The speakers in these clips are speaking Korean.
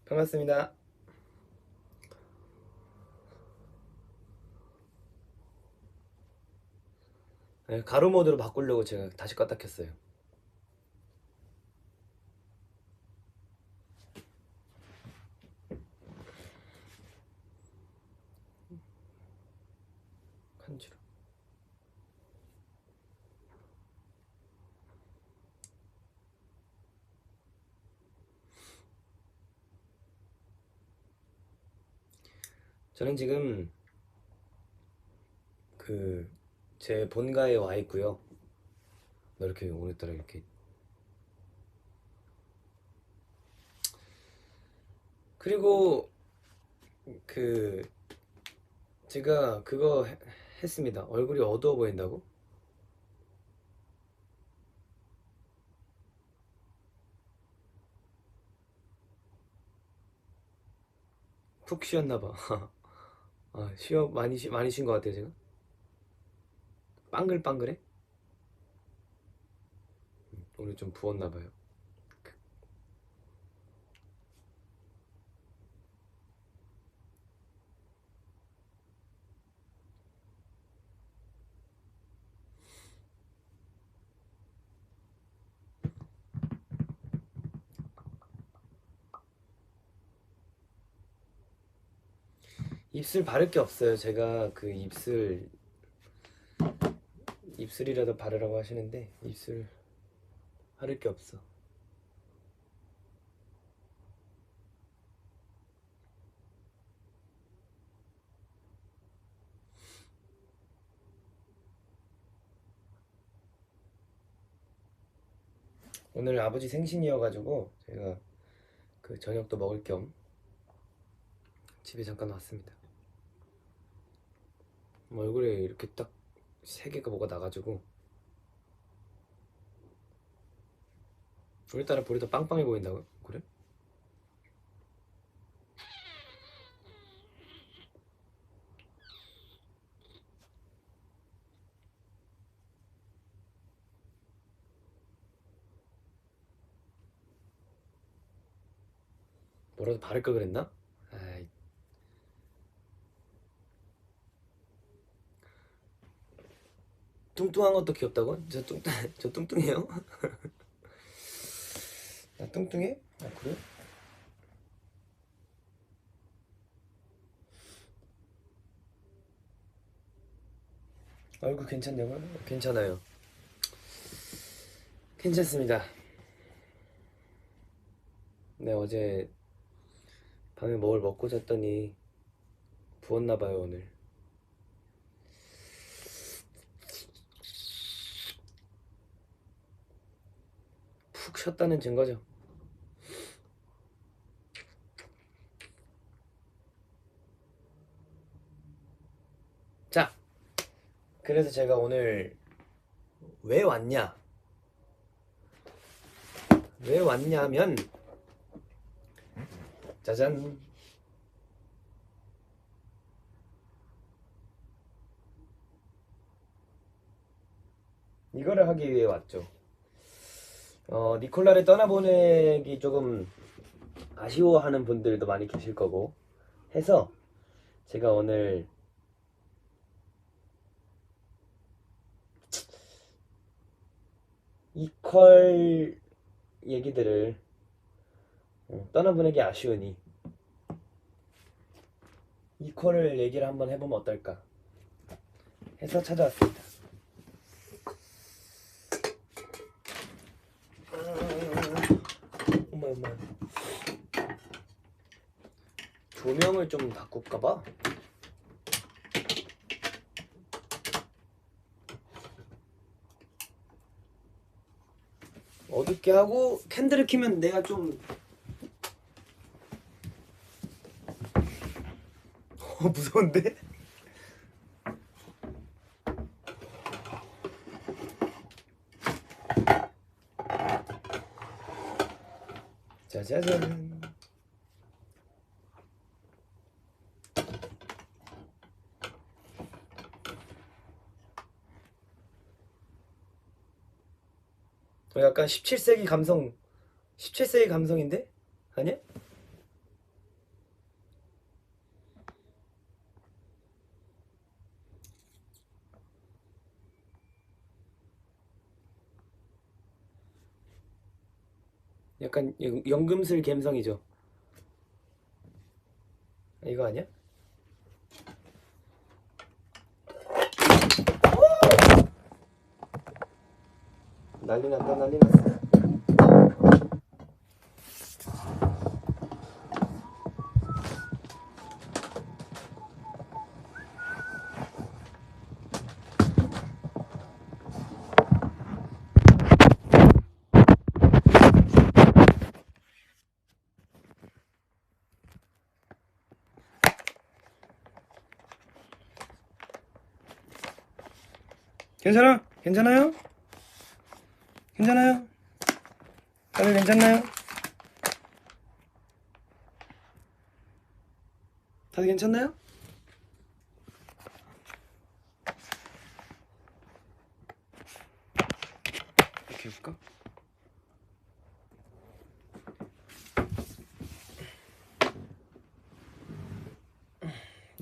반갑습니다. 네, 가로 모드로 바꾸려고 제가 다시 껐다 켰어요. 간지러. 저는 지금 제 본가에 와 있고요. 너 이렇게 오늘따라 이렇게 그리고 그 제가 그거 했습니다. 얼굴이 어두워 보인다고? 푹 쉬었나 봐. 많이 쉰 것 같아요, 제가. 빵글빵글해? 오늘 좀 부었나 봐요. 입술 바를 게 없어요. 제가 그 입술이라도 바르라고 하시는데 입술 바를 게 없어. 오늘 아버지 생신이어가지고 제가 그 저녁도 먹을 겸 집에 잠깐 왔습니다. 얼굴에 이렇게 딱 세 개가 뭐가 나가지고 오늘따라 볼이 더 빵빵해 보인다고 그래? 뭐라도 바를 걸 그랬나? 아이, 뚱뚱한 것도 귀엽다고? 저 뚱뚱해요? 나 뚱뚱해? 아 그래? 얼굴 괜찮냐고요? 괜찮아요. 괜찮습니다. 네, 어제 밤에 뭘 먹고 잤더니 부었나봐요 오늘. 푹 쉬었다는 증거죠. 자, 그래서 제가 오늘 왜 왔냐? 왜 왔냐면 짜잔, 이거를 하기 위해 왔죠. 니콜라를 떠나보내기 조금 아쉬워하는 분들도 많이 계실 거고 해서 제가 오늘 이퀄 얘기들을 떠나보내기 아쉬우니 이퀄을 얘기를 한번 해보면 어떨까 해서 찾아왔습니다. 어머. 조명을 좀 바꿀까봐. 어둡게 하고 캔들을 켜면 내가 좀 무서운데? 짜자잔. 약간 17세기 감성인데? 아니야? 약간 연금술 감성이죠. 이거 아니야? 난리 났다 난리 났어. 괜찮아? 괜찮아요? 괜찮아요? 다들 괜찮나요? 다들 괜찮나요? 이렇게 해볼까?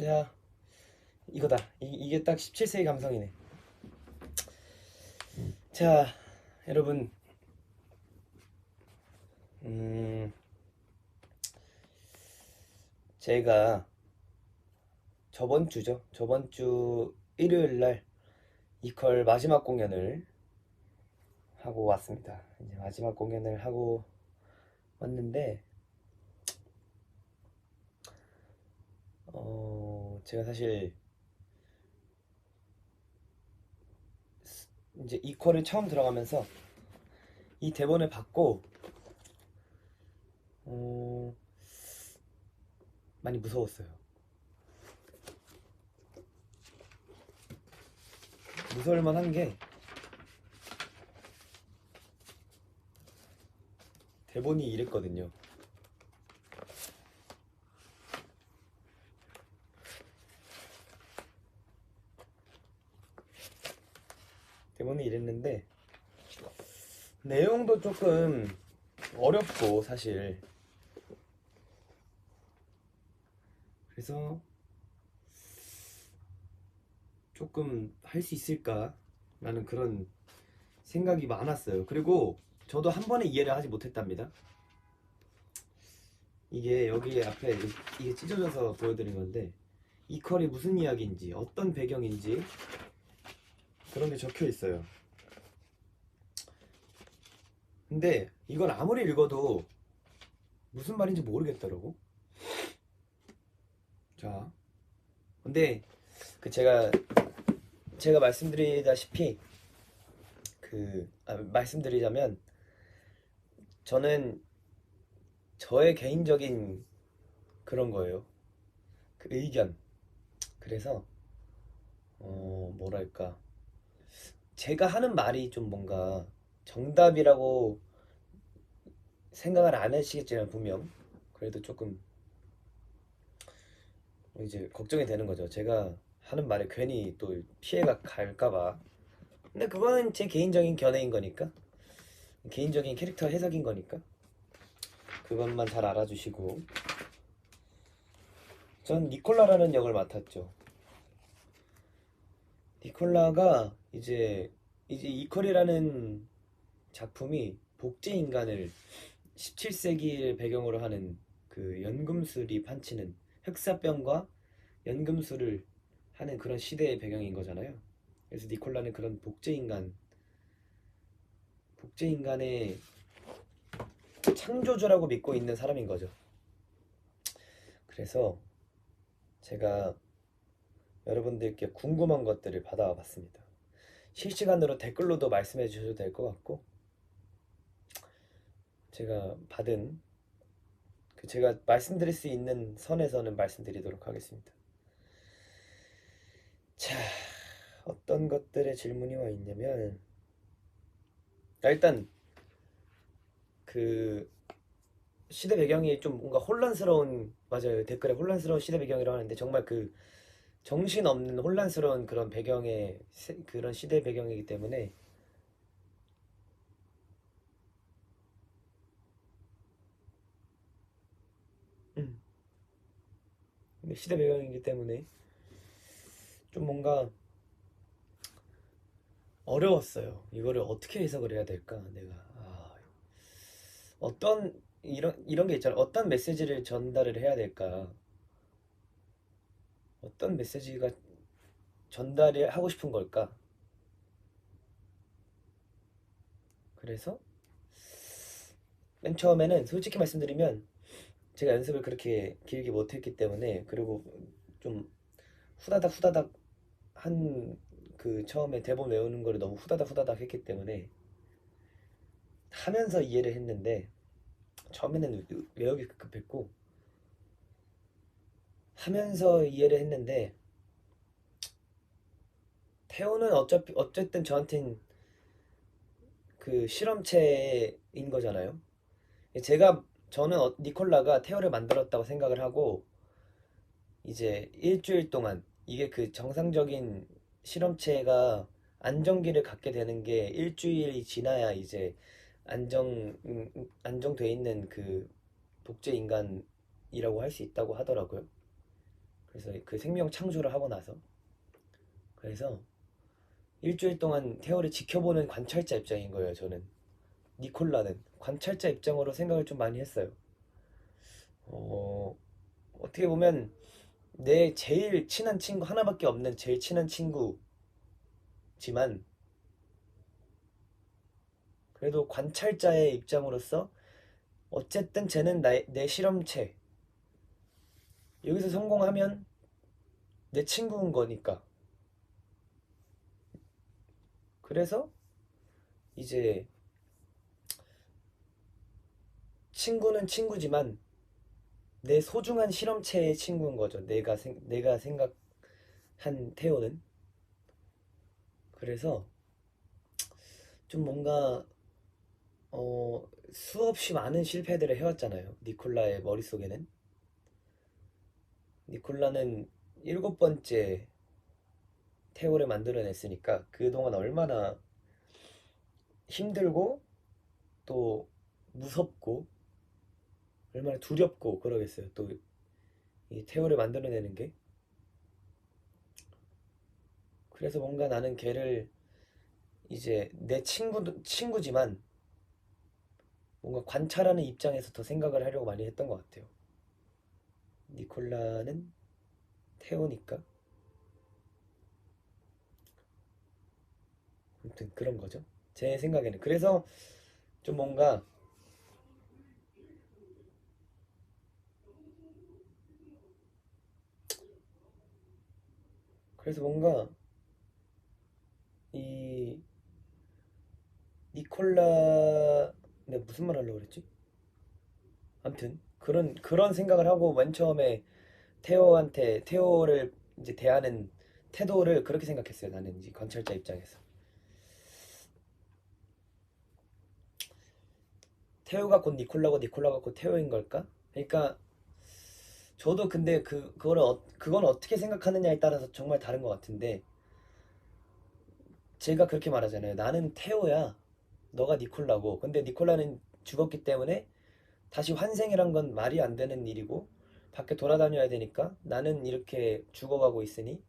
야, 이거다. 이게 딱 17세기 감성이네. 자, 여러분, 제가 저번 주죠. 저번 주 일요일 날 이퀄 마지막 공연을 하고 왔습니다. 이제 마지막 공연을 하고 왔는데, 제가 사실 이제 이퀄을 처음 들어가면서 이 대본을 받고 많이 무서웠어요. 무서울 만한 게 대본이 이랬거든요. 대본이 이랬는데 내용도 조금 어렵고 사실 그래서 조금 할 수 있을까 라는 그런 생각이 많았어요. 그리고 저도 한 번에 이해를 하지 못했답니다. 이게 여기 앞에 이게 찢어져서 보여드린 건데 이퀄이 무슨 이야기인지 어떤 배경인지 그런 게 적혀 있어요. 근데 이걸 아무리 읽어도 무슨 말인지 모르겠더라고. 자, 근데 그 제가 말씀드리다시피 말씀드리자면 저는 저의 개인적인 그런 거예요. 그 의견. 그래서 뭐랄까 제가 하는 말이 좀 뭔가 정답이라고 생각을 안 하시겠지만 분명 그래도 조금 이제 걱정이 되는 거죠. 제가 하는 말에 괜히 또 피해가 갈까봐. 근데 그거는 제 개인적인 견해인 거니까 개인적인 캐릭터 해석인 거니까 그것만 잘 알아주시고 전 니콜라라는 역을 맡았죠. 니콜라가 이제 이퀄이라는 작품이 복제 인간을 17세기를 배경으로 하는 그 연금술이 판치는 흑사병과 연금술을 하는 그런 시대의 배경인 거잖아요. 그래서 니콜라는 그런 복제 인간의 창조주라고 믿고 있는 사람인 거죠. 그래서 제가 여러분들께 궁금한 것들을 받아와 봤습니다. 실시간으로 댓글로도 말씀해 주셔도 될 것 같고 제가 말씀드릴 수 있는 선에서는 말씀드리도록 하겠습니다. 자, 어떤 것들의 질문이 와 있냐면 일단 그 시대 배경이 좀 뭔가 혼란스러운 맞아요. 댓글에 혼란스러운 시대 배경이라고 하는데 정말 그 정신없는 혼란스러운 그런 배경의 그런 시대 배경이기 때문에 음, 시대 배경이기 때문에 좀 뭔가 어려웠어요. 이거를 어떻게 해석을 해야 될까? 내가 어떤 이런 게 있잖아. 어떤 메시지를 전달을 해야 될까? 어떤 메시지가 전달이 하고 싶은 걸까? 그래서 맨 처음에는 솔직히 말씀드리면 제가 연습을 그렇게 길게 못했기 때문에, 그리고 좀 후다닥 후다닥 한 그 처음에 대본 외우는 거를 너무 후다닥 후다닥 했기 때문에 하면서 이해를 했는데, 처음에는 외우기 급했고 하면서 이해를 했는데, 태호는 어쨌든 저한텐 그 실험체인 거잖아요. 저는 니콜라가 태호를 만들었다고 생각을 하고, 이제 일주일 동안 이게 그 정상적인 실험체가 안정기를 갖게 되는 게 일주일이 지나야 이제 안정돼 있는 그 독재 인간이라고 할 수 있다고 하더라고요. 그래서 그 생명 창조를 하고 나서, 그래서 일주일 동안 태호를 지켜보는 관찰자 입장인 거예요, 저는. 니콜라는 관찰자 입장으로 생각을 좀 많이 했어요. 어, 어떻게 보면 내 제일 친한 친구, 하나밖에 없는 제일 친한 친구지만, 그래도 관찰자의 입장으로서 어쨌든 쟤는 내 실험체, 여기서 성공하면 내 친구인 거니까. 그래서 이제 친구는 친구지만 내 소중한 실험체의 친구인 거죠. 내가 생각한 태호는. 그래서 좀 뭔가 수없이 많은 실패들을 해왔잖아요. 니콜라의 머릿속에는. 니콜라는 일곱 번째 태호를 만들어냈으니까 그동안 얼마나 힘들고 또 무섭고 얼마나 두렵고 그러겠어요. 또 이 태호를 만들어내는 게. 그래서 뭔가 나는 걔를 이제 내 친구지만 뭔가 관찰하는 입장에서 더 생각을 하려고 많이 했던 것 같아요. 니콜라는 태호니까. 아무튼 그런 거죠. 제 생각에는. 좀 뭔가 그래서 뭔가 이 니콜라, 내가 무슨 말 하려고 그랬지? 아무튼 그런 생각을 하고 맨 처음에 테오를 이제 대하는 태도를 그렇게 생각했어요. 나는 이제 관찰자 입장에서. 테오가 곧 니콜라고 니콜라가 곧 테오인 걸까? 그러니까 저도 근데 그건 어떻게 생각하느냐에 따라서 정말 다른 것 같은데, 제가 그렇게 말하잖아요. 나는 테오야. 너가 니콜라고. 근데 니콜라는 죽었기 때문에 다시 환생이란 건 말이 안 되는 일이고 밖에 돌아다녀야 되니까, 나는 이렇게 죽어가고 있으니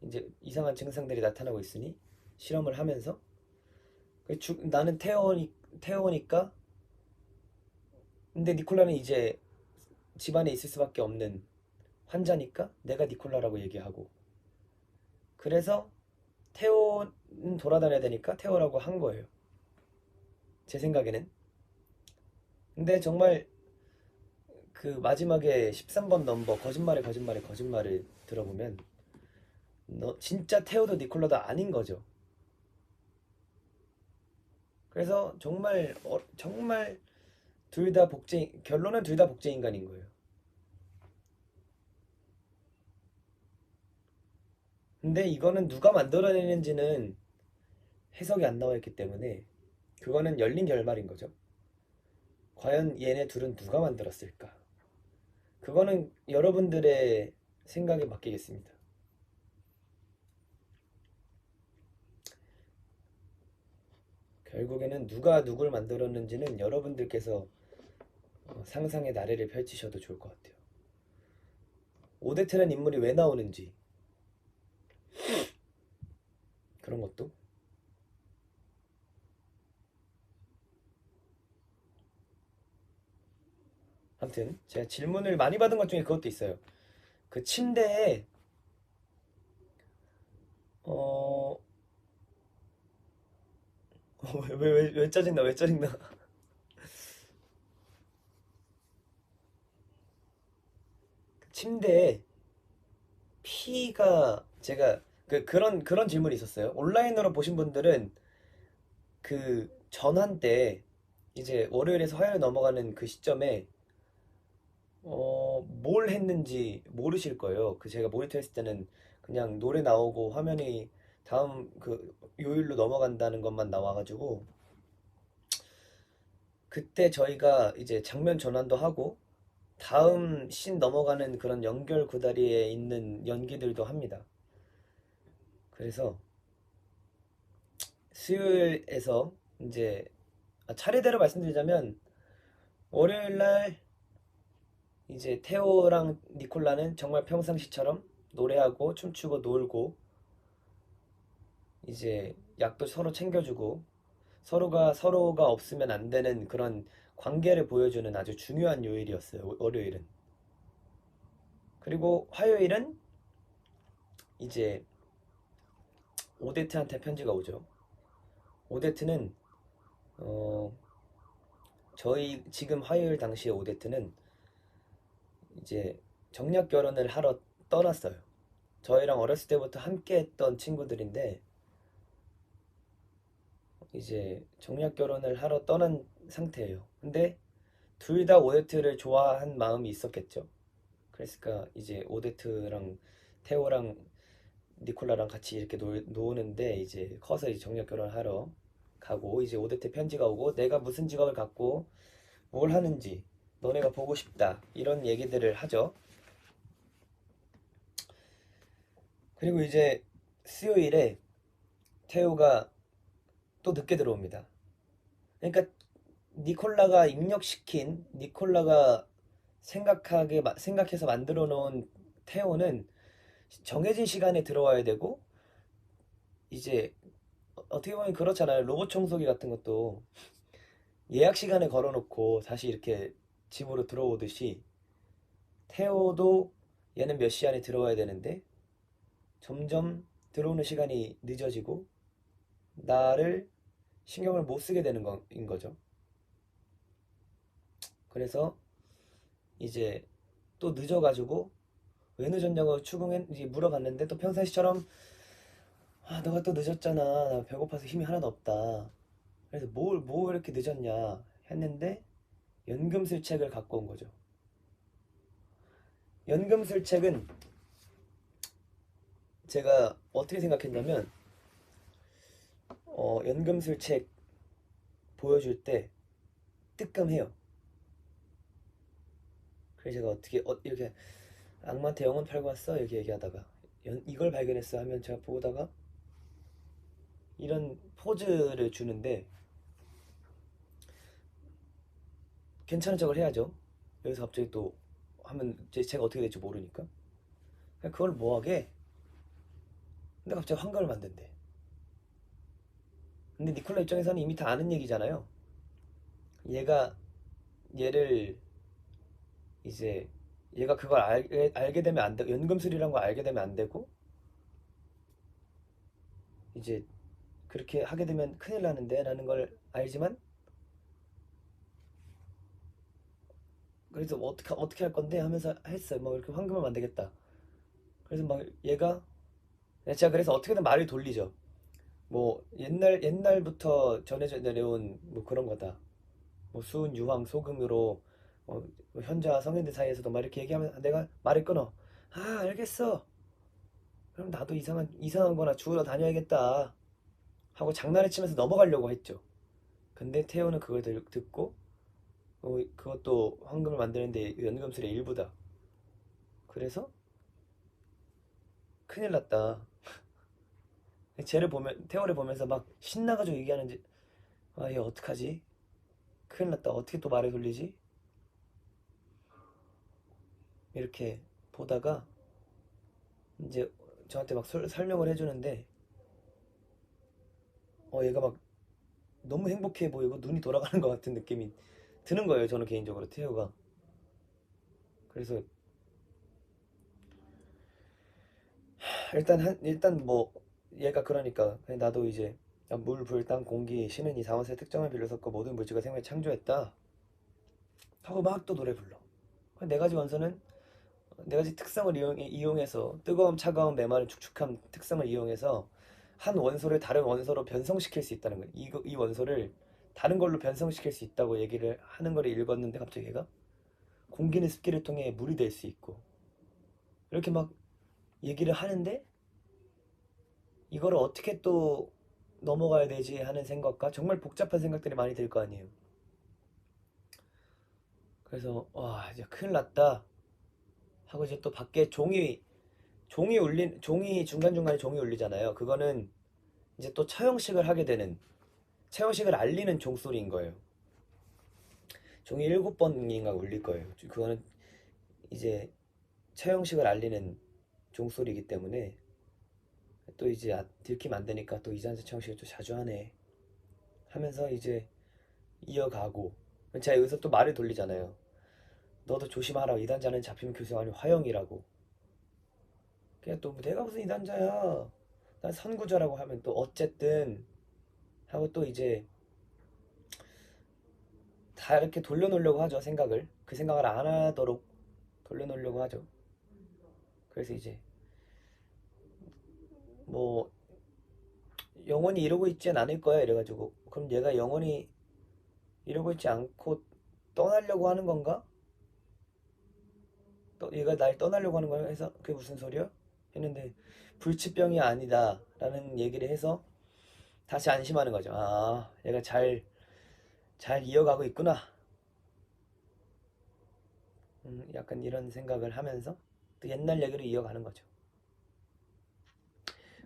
이제 이상한 증상들이 나타나고 있으니 실험을 하면서 나는 태어니까. 근데 니콜라는 이제 집안에 있을 수밖에 없는 환자니까 내가 니콜라라고 얘기하고, 그래서 태호는 돌아다녀야 되니까 태호라고 한 거예요. 제 생각에는. 근데 정말 그 마지막에 13번 넘버 거짓말에 거짓말을 들어보면 너 진짜 태호도 니콜라도 아닌 거죠. 그래서 정말 결론은 둘 다 복제 인간인 거예요. 근데 이거는 누가 만들어내는지는 해석이 안 나와 있기 때문에 그거는 열린 결말인 거죠. 과연 얘네 둘은 누가 만들었을까? 그거는 여러분들의 생각에 맡기겠습니다. 결국에는 누가 누굴 만들었는지는 여러분들께서 상상의 나래를 펼치셔도 좋을 것 같아요. 오데트라는 인물이 왜 나오는지, 그런 것도. 아무튼 제가 질문을 많이 받은 것 중에 그것도 있어요. 그 침대에 어... 왜 짜증나 왜 짜증나. 침대에 피가 제가 그런 질문이 있었어요. 온라인으로 보신 분들은 그 전환 때 이제 월요일에서 화요일 넘어가는 그 시점에 뭘 했는지 모르실 거예요. 그 제가 모니터 했을 때는 그냥 노래 나오고 화면이 다음 그 요일로 넘어간다는 것만 나와가지고 그때 저희가 이제 장면 전환도 하고 다음 씬 넘어가는 그런 연결 구다리에 있는 연기들도 합니다. 그래서 수요일에서 이제 차례대로 말씀드리자면 월요일 날 이제 테오랑 니콜라는 정말 평상시처럼 노래하고 춤추고 놀고 이제 약도 서로 챙겨주고 서로가 없으면 안 되는 그런 관계를 보여주는 아주 중요한 요일이었어요. 월요일은. 그리고 화요일은 이제 오데트한테 편지가 오죠. 오데트는 어 저희 지금 화요일 당시에 오데트는 이제 정략 결혼을 하러 떠났어요. 저희랑 어렸을 때부터 함께 했던 친구들인데 이제 정략 결혼을 하러 떠난 상태예요. 근데 둘 다 오데트를 좋아한 마음이 있었겠죠. 그랬을까 이제 오데트랑 테오랑 니콜라랑 같이 이렇게 노는데 이제 커서 이제 정략 결혼하러 가고 이제 오데트 편지가 오고 내가 무슨 직업을 갖고 뭘 하는지 너네가 보고 싶다 이런 얘기들을 하죠. 그리고 이제 수요일에 테오가 또 늦게 들어옵니다. 그러니까 니콜라가 입력시킨 니콜라가 생각해서 만들어 놓은 태오는 정해진 시간에 들어와야 되고 이제 어떻게 보면 그렇잖아요. 로봇 청소기 같은 것도 예약 시간에 걸어놓고 다시 이렇게 집으로 들어오듯이 태오도 얘는 몇 시 안에 들어와야 되는데 점점 들어오는 시간이 늦어지고 나를 신경을 못 쓰게 되는 거인 거죠. 그래서 이제 또 늦어가지고 왜 늦었냐고 이제 물어봤는데 또 평상시처럼 너가 또 늦었잖아. 나 배고파서 힘이 하나도 없다. 그래서 뭐 이렇게 늦었냐 했는데 연금술책을 갖고 온 거죠. 연금술책은 제가 어떻게 생각했냐면 연금술책 보여줄 때 뜨끔해요. 그래서 제가 어떻게 이렇게 악마한테 영혼 팔고 왔어 이렇게 얘기하다가 이걸 발견했어 하면 제가 보다가 이런 포즈를 주는데 괜찮은 척을 해야죠. 여기서 갑자기 또 하면 제가 어떻게 될지 모르니까 그걸 뭐하게. 근데 갑자기 환각을 만든대. 근데 니콜라 입장에서는 이미 다 아는 얘기잖아요. 얘가 얘를 이제 얘가 그걸 알게 되면 안 되고 연금술이라는 걸 알게 되면 안 되고 이제 그렇게 하게 되면 큰일 나는데 라는 걸 알지만 그래서 뭐 어떻게 할 건데 하면서 했어요. 뭐 이렇게 황금을 만들겠다. 그래서 막 얘가 제가 그래서 어떻게든 말을 돌리죠. 뭐 옛날부터 전해져 내려온 뭐 그런 거다. 뭐 수은 유황 소금으로 뭐 현자 성인들 사이에서도 막 이렇게 얘기하면 내가 말을 끊어. 알겠어. 그럼 나도 이상한 거나 주우러 다녀야겠다 하고 장난을 치면서 넘어가려고 했죠. 근데 태호는 그걸 듣고 그것도 황금을 만드는데 연금술의 일부다. 그래서 큰일 났다. 태호를 보면서 막 신나가지고 얘기하는지 얘 어떡하지? 큰일 났다. 어떻게 또 말을 돌리지? 이렇게 보다가 이제 저한테 막 설명을 해주는데 얘가 막 너무 행복해 보이고 눈이 돌아가는 것 같은 느낌이 드는 거예요. 저는 개인적으로 태호가. 그래서 일단 뭐 얘가 그러니까 그냥 나도 이제 물, 불, 땅, 공기, 신은 이 사원세 특정을 비로 섞어 모든 물질과 생명을 창조했다 하고 막 또 노래 불러. 그 네 가지 원소는 네 가지 특성을 이용해서 뜨거움, 차가움, 메마름, 축축함 특성을 이용해서 한 원소를 다른 원소로 변성시킬 수 있다는 거예요. 이 원소를 다른 걸로 변성시킬 수 있다고 얘기를 하는 걸 읽었는데 갑자기 얘가 공기는 습기를 통해 물이 될 수 있고 이렇게 막 얘기를 하는데 이거를 어떻게 또 넘어가야 되지 하는 생각과 정말 복잡한 생각들이 많이 들 거 아니에요. 그래서 와 이제 큰일 났다 하고 이제 또 밖에 종이 중간중간에 종이 울리잖아요. 그거는 이제 또 처형식을 하게 되는 처형식을 알리는 종소리인 거예요. 종이 7번인가 울릴 거예요. 그거는 이제 처형식을 알리는 종소리이기 때문에 또 이제 들키면 안 되니까 또 이산세 처형식을 또 자주 하네 하면서 이제 이어가고 제가 여기서 또 말을 돌리잖아요. 너도 조심하라. 이단자는 잡히면 교수가 화형이라고. 그냥 또 내가 무슨 이단자야. 난 선구자라고 하면 또 어쨌든 하고 또 이제 다 이렇게 돌려놓으려고 하죠. 생각을. 그 생각을 안 하도록 돌려놓으려고 하죠. 그래서 이제 뭐 영원히 이러고 있진 않을 거야 이래가지고 그럼 얘가 영원히 이러고 있지 않고 떠나려고 하는 건가? 얘가 날 떠나려고 하는 거야 해서 그게 무슨 소리야? 했는데 불치병이 아니다 라는 얘기를 해서 다시 안심하는 거죠. 아 얘가 잘 이어가고 있구나. 약간 이런 생각을 하면서 또 옛날 얘기를 이어가는 거죠.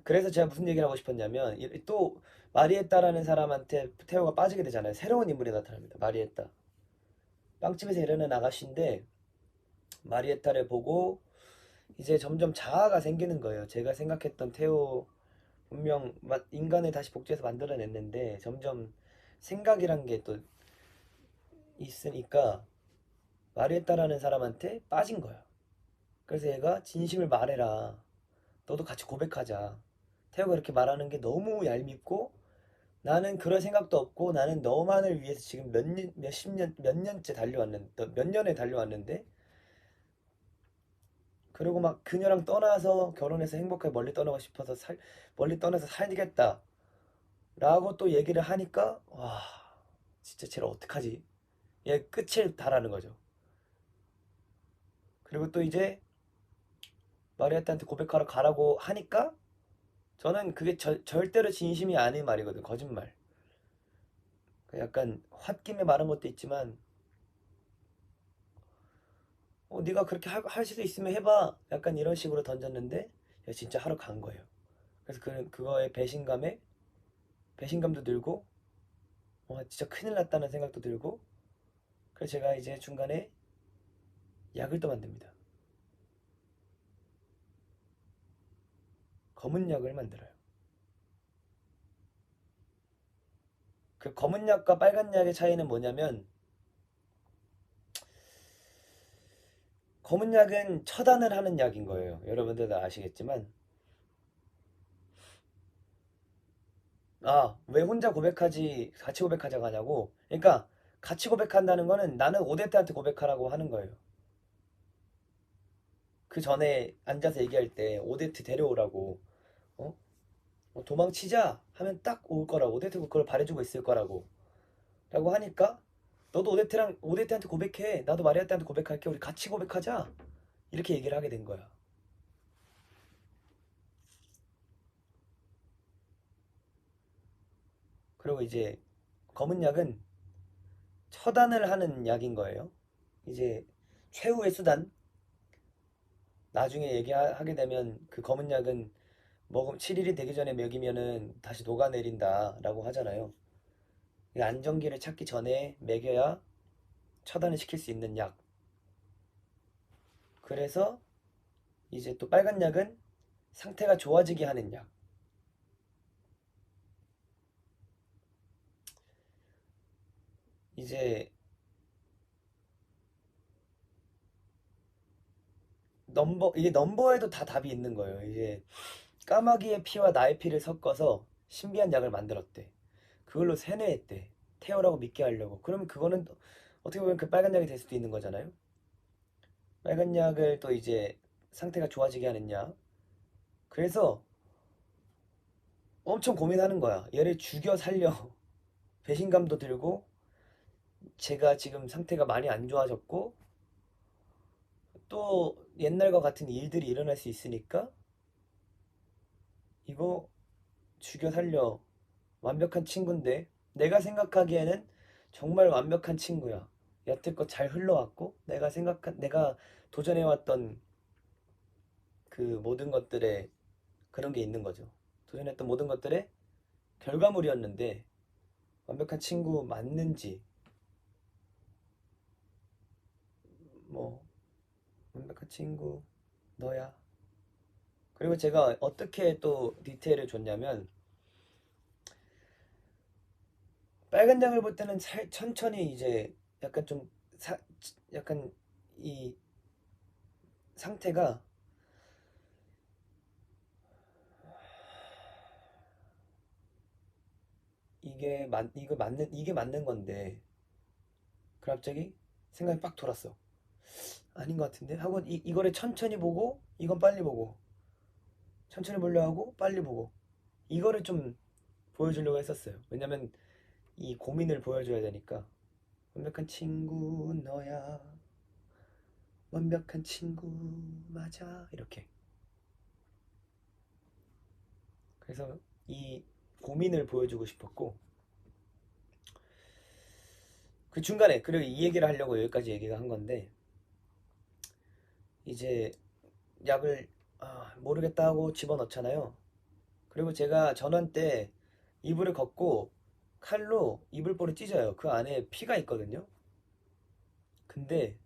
그래서 제가 무슨 얘기를 하고 싶었냐면 또 마리에따라는 사람한테 테오가 빠지게 되잖아요. 새로운 인물이 나타납니다. 마리에따. 빵집에서 일하는 아가씨인데 마리에타를 보고 이제 점점 자아가 생기는 거예요. 제가 생각했던 테오 분명 인간을 다시 복제해서 만들어냈는데 점점 생각이란 게 또 있으니까 마리에타라는 사람한테 빠진 거야. 그래서 얘가 진심을 말해라. 너도 같이 고백하자. 테오가 이렇게 말하는 게 너무 얄밉고 나는 그럴 생각도 없고 나는 너만을 위해서 지금 몇 년째 달려왔는데 몇 년에 달려왔는데 그리고 막 그녀랑 떠나서 결혼해서 행복하게 멀리 떠나고 싶어서 멀리 떠나서 살겠다 라고 또 얘기를 하니까 와 진짜 쟤를 어떡하지 얘 끝을 달하는 거죠. 그리고 또 이제 마리아타한테 고백하러 가라고 하니까 저는 그게 절대로 진심이 아닌 말이거든. 거짓말. 약간 홧김에 말한 것도 있지만 네가 그렇게 할 수도 있으면 해봐 약간 이런 식으로 던졌는데 진짜 하러 간 거예요. 그래서 그거에 배신감도 들고 진짜 큰일 났다는 생각도 들고 그래서 제가 이제 중간에 약을 또 만듭니다. 검은 약을 만들어요. 그 검은 약과 빨간 약의 차이는 뭐냐면 검은 약은 처단을 하는 약인 거예요. 여러분들 다 아시겠지만 왜 혼자 고백하지 같이 고백하자고 하냐고. 그러니까 같이 고백한다는 거는 나는 오데트한테 고백하라고 하는 거예요. 그 전에 앉아서 얘기할 때 오데트 데려오라고 어? 도망치자 하면 딱 올 거라고 오데트가 그걸 바래주고 있을 거라고 라고 하니까 너도 오데트한테 고백해 나도 마리아한테 고백할게 우리 같이 고백하자 이렇게 얘기를 하게 된 거야. 그리고 이제 검은 약은 처단을 하는 약인 거예요. 이제 최후의 수단 나중에 얘기하게 되면 그 검은 약은 7일이 되기 전에 먹이면은 다시 녹아내린다 라고 하잖아요. 안정기를 찾기 전에 먹여야 처단을 시킬 수 있는 약. 그래서 이제 또 빨간 약은 상태가 좋아지게 하는 약. 이제 이게 넘버에도 다 답이 있는 거예요. 이제 까마귀의 피와 나의 피를 섞어서 신비한 약을 만들었대. 그걸로 세뇌했대. 태어라고 믿게 하려고. 그러면 그거는 어떻게 보면 그 빨간 약이 될 수도 있는 거잖아요. 빨간 약을 또 이제 상태가 좋아지게 하는 약. 그래서 엄청 고민하는 거야. 얘를 죽여 살려. 배신감도 들고 제가 지금 상태가 많이 안 좋아졌고 또 옛날과 같은 일들이 일어날 수 있으니까 이거 죽여 살려. 완벽한 친구인데 내가 생각하기에는 정말 완벽한 친구야. 여태껏 잘 흘러왔고 내가 도전해왔던 그 모든 것들에 그런 게 있는 거죠. 도전했던 모든 것들의 결과물이었는데 완벽한 친구 맞는지 뭐 완벽한 친구 너야. 그리고 제가 어떻게 또 디테일을 줬냐면 빨간 장을 볼 때는 천천히 이제 약간 좀 약간 이 상태가 이게 맞는 건데 갑자기 생각이 빡 돌았어. 아닌 것 같은데 하고 이거를 천천히 보고 이건 빨리 보고 천천히 보려 하고 빨리 보고 이거를 좀 보여주려고 했었어요. 왜냐면 이 고민을 보여줘야 되니까 완벽한 친구 너야 완벽한 친구 맞아 이렇게. 그래서 이 고민을 보여주고 싶었고 그 중간에 그리고 이 얘기를 하려고 여기까지 얘기가 한 건데 이제 약을 모르겠다 하고 집어넣잖아요. 그리고 제가 전원 때 이불을 걷고 칼로 이불보를 찢어요. 그 안에 피가 있거든요. 근데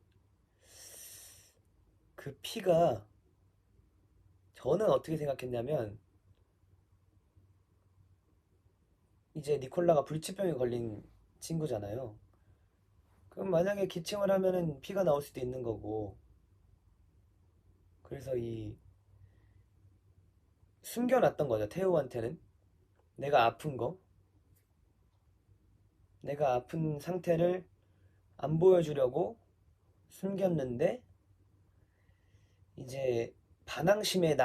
그 피가 저는 어떻게 생각했냐면 이제 니콜라가 불치병에 걸린 친구잖아요. 그럼 만약에 기침을 하면은 피가 나올 수도 있는 거고 그래서 이 숨겨놨던 거죠. 태우한테는 내가 아픈 거 내가 아픈 상태를 안 보여주려고 숨겼는데 이제 반항심에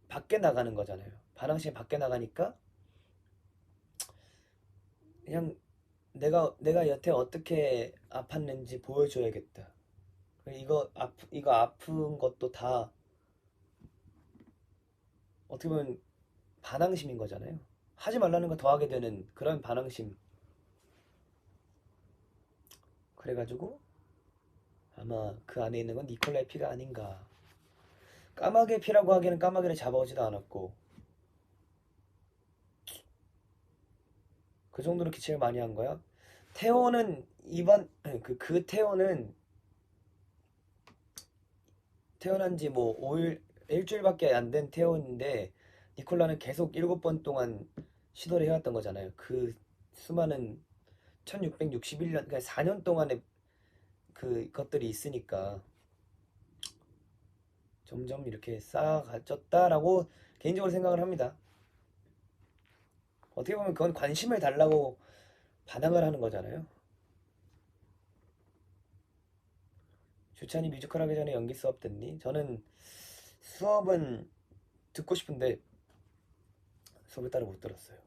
밖에 나가는 거잖아요. 반항심에 밖에 나가니까 그냥 내가 여태 어떻게 아팠는지 보여줘야겠다. 이거 아픈 것도 다 어떻게 보면 반항심인 거잖아요. 하지 말라는 거 더 하게 되는 그런 반항심. 그래가지고 아마 그 안에 있는 건 니콜라의 피가 아닌가. 까마귀의 피라고 하기에는 까마귀를 잡아오지도 않았고 그 정도로 기침을 많이 한 거야. 태호는 이번 그 태호는 태어난 지 뭐 5일 일주일밖에 안 된 태호인데 니콜라는 계속 7번 동안 시도를 해왔던 거잖아요. 그 수많은 1661년 그러니까 4년 동안의 그 것들이 있으니까 점점 이렇게 쌓아가졌다라고 개인적으로 생각을 합니다. 어떻게 보면 그건 관심을 달라고 반항을 하는 거잖아요. 주찬이 뮤지컬 하기 전에 연기 수업 듣니? 저는 수업은 듣고 싶은데 수업을 따로 못 들었어요.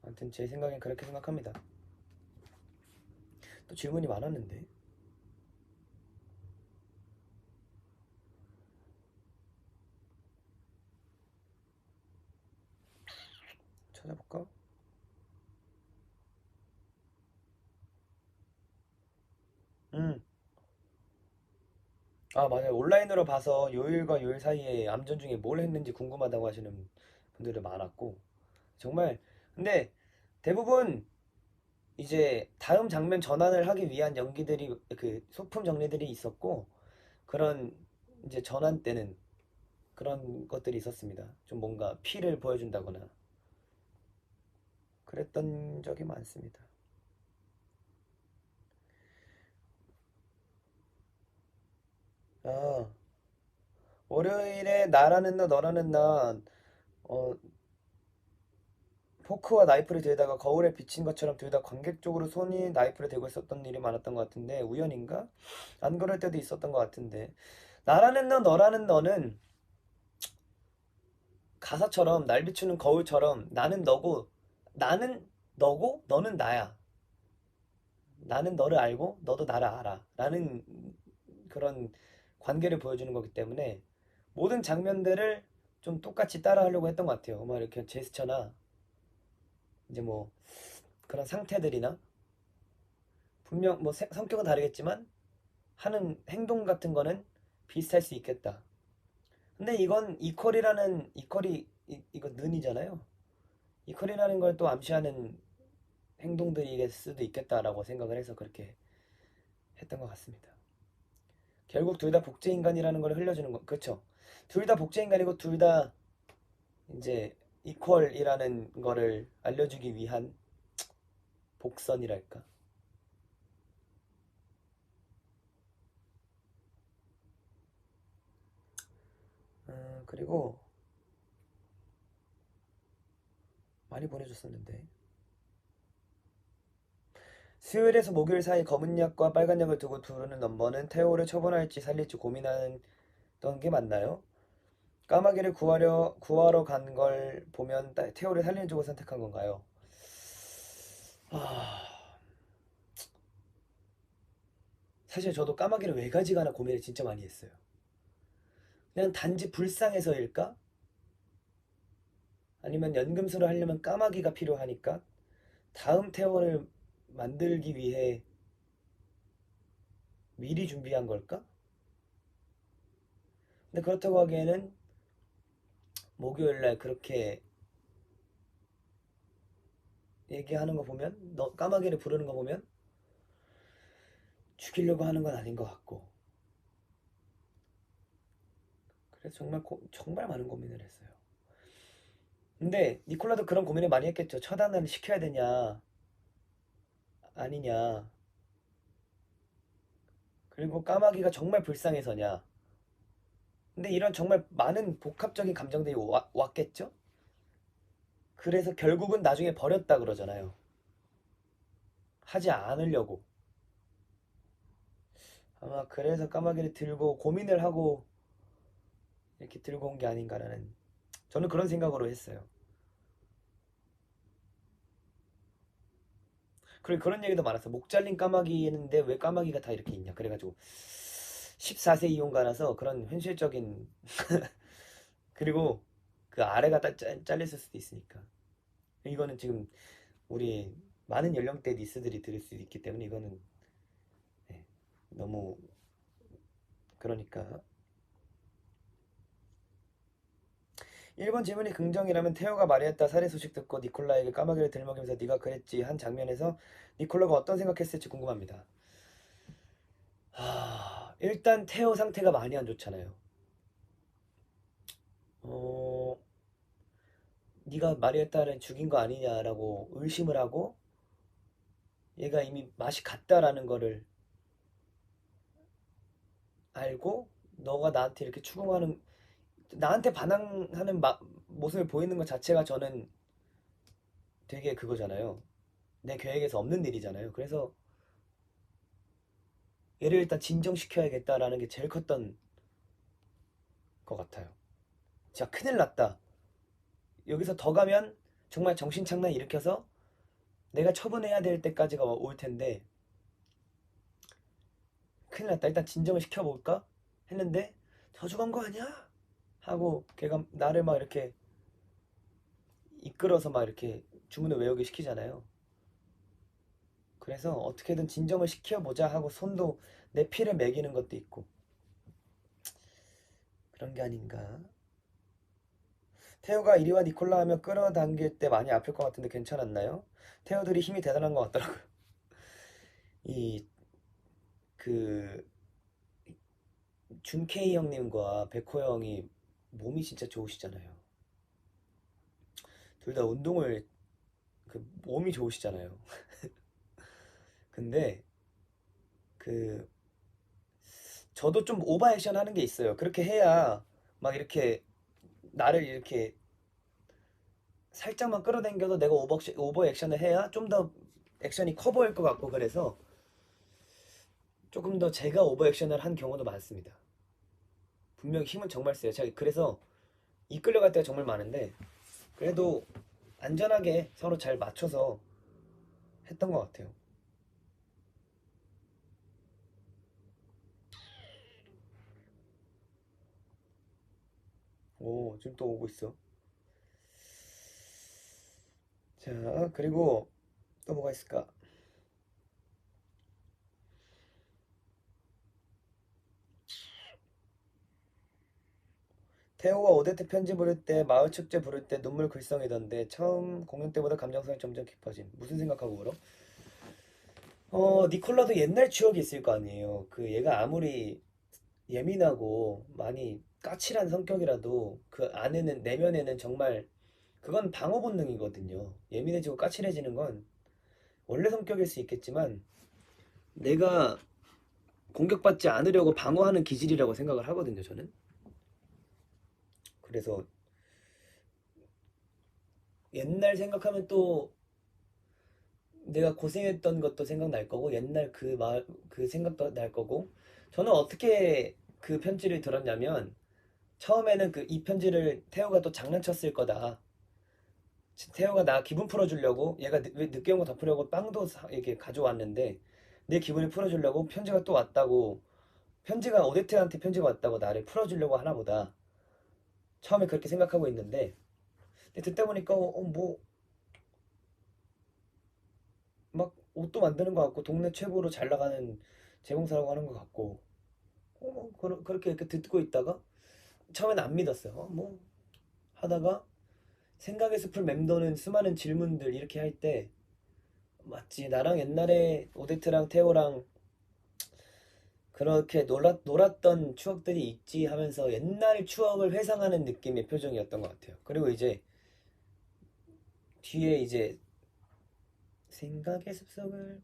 아무튼 제 생각엔 그렇게 생각합니다. 또 질문이 많았는데 찾아볼까? 음. 아, 맞아요. 온라인으로 봐서 요일과 요일 사이에 암전 중에 뭘 했는지 궁금하다고 하시는 분들이 많았고 정말 근데 대부분 이제 다음 장면 전환을 하기 위한 연기들이 그 소품 정리들이 있었고 그런 이제 전환 때는 그런 것들이 있었습니다. 좀 뭔가 피를 보여준다거나 그랬던 적이 많습니다. 아, 월요일에 나라는 너 너라는 나 어, 포크와 나이프를 들다가 거울에 비친 것처럼 둘 다 관객적으로 손이 나이프를 대고 있었던 일이 많았던 것 같은데 우연인가? 안 그럴 때도 있었던 것 같은데 나라는 너 너라는 너는 가사처럼 날 비추는 거울처럼 나는 너고 너는 나야. 나는 너를 알고 너도 나를 알아. 라는 그런 관계를 보여주는 거기 때문에 모든 장면들을 좀 똑같이 따라하려고 했던 것 같아요. 뭐 이렇게 제스처나 이제 뭐 그런 상태들이나 분명 뭐 성격은 다르겠지만 하는 행동 같은 거는 비슷할 수 있겠다. 근데 이건 이거 는이잖아요. 이퀄이라는 걸 또 암시하는 행동들일 수도 있겠다라고 생각을 해서 그렇게 했던 것 같습니다. 결국 둘 다 복제인간이라는 걸 흘려주는 거, 그렇죠? 둘 다 복제인간이고 둘 다 이제 이퀄이라는 거를 알려주기 위한 복선이랄까? 그리고 많이 보내줬었는데 수요일에서 목요일 사이 검은 약과 빨간 약을 두고 두르는 넘버는 태호를 처분할지 살릴지 고민하던 게 맞나요? 까마귀를 구하러 간 걸 보면 태호를 살리는 쪽을 선택한 건가요? 아, 사실 저도 까마귀를 왜 가져가나 고민을 진짜 많이 했어요. 그냥 단지 불쌍해서일까? 아니면 연금술을 하려면 까마귀가 필요하니까? 다음 태원을 만들기 위해 미리 준비한 걸까? 근데 그렇다고 하기에는 목요일날 그렇게 얘기하는 거 보면, 너 까마귀를 부르는 거 보면 죽이려고 하는 건 아닌 것 같고. 그래서 정말 많은 고민을 했어요. 근데 니콜라도 그런 고민을 많이 했겠죠. 처단을 시켜야 되냐, 아니냐. 그리고 까마귀가 정말 불쌍해서냐. 근데 이런 정말 많은 복합적인 감정들이 왔겠죠? 그래서 결국은 나중에 버렸다 그러잖아요. 하지 않으려고. 아마 그래서 까마귀를 들고 고민을 하고 이렇게 들고 온 게 아닌가라는 저는 그런 생각으로 했어요. 그리고 그런 얘기도 많았어. 목 잘린 까마귀인데 왜 까마귀가 다 이렇게 있냐. 그래가지고 14세 이용가라서 그런 현실적인 그리고 그 아래가 잘렸을 수도 있으니까. 이거는 지금 우리 많은 연령대 니스들이 들을 수 있기 때문에 이거는 네, 너무 그러니까 1번 질문이 긍정이라면 테오가 말했다 살해 소식 듣고 니콜라에게 까마귀를 들먹이면서 네가 그랬지 한 장면에서 니콜라가 어떤 생각했을지 궁금합니다. 일단 테오 상태가 많이 안 좋잖아요. 어, 네가 마리에타를 죽인 거 아니냐라고 의심을 하고 얘가 이미 맛이 갔다라는 거를 알고 너가 나한테 이렇게 추궁하는 나한테 반항하는 모습을 보이는 것 자체가 저는 되게 그거잖아요. 내 계획에서 없는 일이잖아요. 그래서 얘를 일단 진정시켜야겠다라는 게 제일 컸던 것 같아요. 자, 큰일 났다. 여기서 더 가면 정말 정신착란 일으켜서 내가 처분해야 될 때까지가 올 텐데 큰일 났다. 일단 진정을 시켜볼까? 했는데 저주간 거 아니야? 하고 걔가 나를 막 이렇게 이끌어서 막 이렇게 주문을 외우게 시키잖아요. 그래서 어떻게든 진정을 시켜보자 하고 손도 내 피를 먹이는 것도 있고 그런 게 아닌가. 테오가 이리와 니콜라 하며 끌어당길 때 많이 아플 것 같은데 괜찮았나요? 테오들이 힘이 대단한 것 같더라고요. 이 그 준케이 형님과 백호 형이 몸이 진짜 좋으시잖아요. 둘 다 운동을 몸이 좋으시잖아요. 근데 그 저도 좀 오버 액션 하는 게 있어요. 그렇게 해야 막 이렇게 나를 이렇게 살짝만 끌어당겨도 내가 오버 액션을 해야 좀 더 액션이 커 보일 것 같고, 그래서 조금 더 제가 오버 액션을 한 경우도 많습니다. 분명히 힘은 정말 세요. 제가 그래서 이끌려갈 때가 정말 많은데, 그래도 안전하게 서로 잘 맞춰서 했던 것 같아요. 오, 지금 또 오고 있어. 자, 그리고 또 뭐가 있을까? 태호가 오데트 편지 부를 때, 마을 축제 부를 때 눈물 글썽이던데 처음 공연 때보다 감정성이 점점 깊어진. 무슨 생각하고 울어? 니콜라도 옛날 추억이 있을 거 아니에요. 그 얘가 아무리 예민하고 많이 까칠한 성격이라도 그 안에는 내면에는 정말 그건 방어 본능이거든요. 예민해지고 까칠해지는 건 원래 성격일 수 있겠지만 내가 공격받지 않으려고 방어하는 기질이라고 생각을 하거든요, 저는. 그래서 옛날 생각하면 또 내가 고생했던 것도 생각날 거고 옛날 그 생각도 날 거고 저는 어떻게 그 편지를 들었냐면 처음에는 그 이 편지를 태호가 또 장난쳤을 거다. 태호가 나 기분 풀어주려고 얘가 왜 늦게 온 거 덮으려고 빵도 이렇게 가져왔는데 내 기분을 풀어주려고 편지가 또 왔다고 편지가 오데트한테 편지가 왔다고 나를 풀어주려고 하나 보다. 처음에 그렇게 생각하고 있는데 근데 듣다 보니까 뭐 막 옷도 만드는 것 같고 동네 최고로 잘 나가는 재봉사라고 하는 것 같고 그렇게 이렇게 듣고 있다가 처음엔 안 믿었어요. 뭐 하다가 생각의 숲을 맴도는 수많은 질문들 이렇게 할 때 맞지 나랑 옛날에 오데트랑 테오랑 그렇게 놀았던 추억들이 있지 하면서 옛날 추억을 회상하는 느낌의 표정이었던 것 같아요. 그리고 이제 뒤에 이제 생각의 숲속을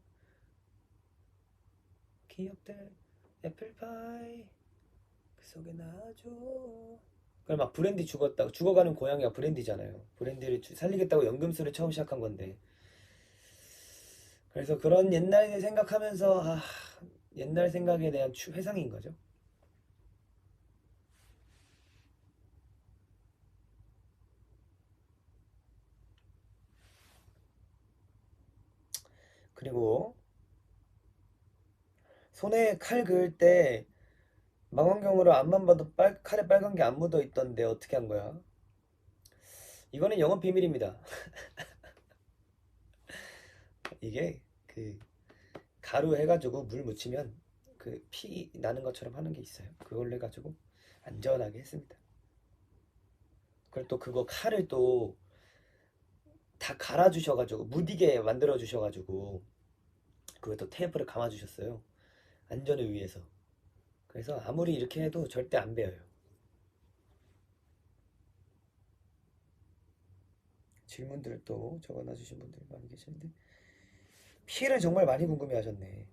기억들 애플파이 그 속에 나줘. 그럼 막 브랜디 죽었다고 죽어가는 고양이가 브랜디잖아요. 브랜디를 살리겠다고 연금술을 처음 시작한 건데. 그래서 그런 옛날 생각하면서 옛날 생각에 대한 회상인 거죠. 그리고 손에 칼 그을 때 망원경으로 앞만 봐도 칼에 빨간 게 안 묻어 있던데 어떻게 한 거야? 이거는 영업 비밀입니다. 이게 그 가루 해가지고 물 묻히면 그 피 나는 것처럼 하는 게 있어요. 그걸로 해가지고 안전하게 했습니다. 그리고 또 그거 칼을 또 다 갈아주셔가지고 무디게 만들어주셔가지고 그것도 테이프를 감아주셨어요. 안전을 위해서. 그래서 아무리 이렇게 해도 절대 안 베어요. 질문들을 또 적어놔주신 분들이 많이 계시는데 피해를 정말 많이 궁금해하셨네.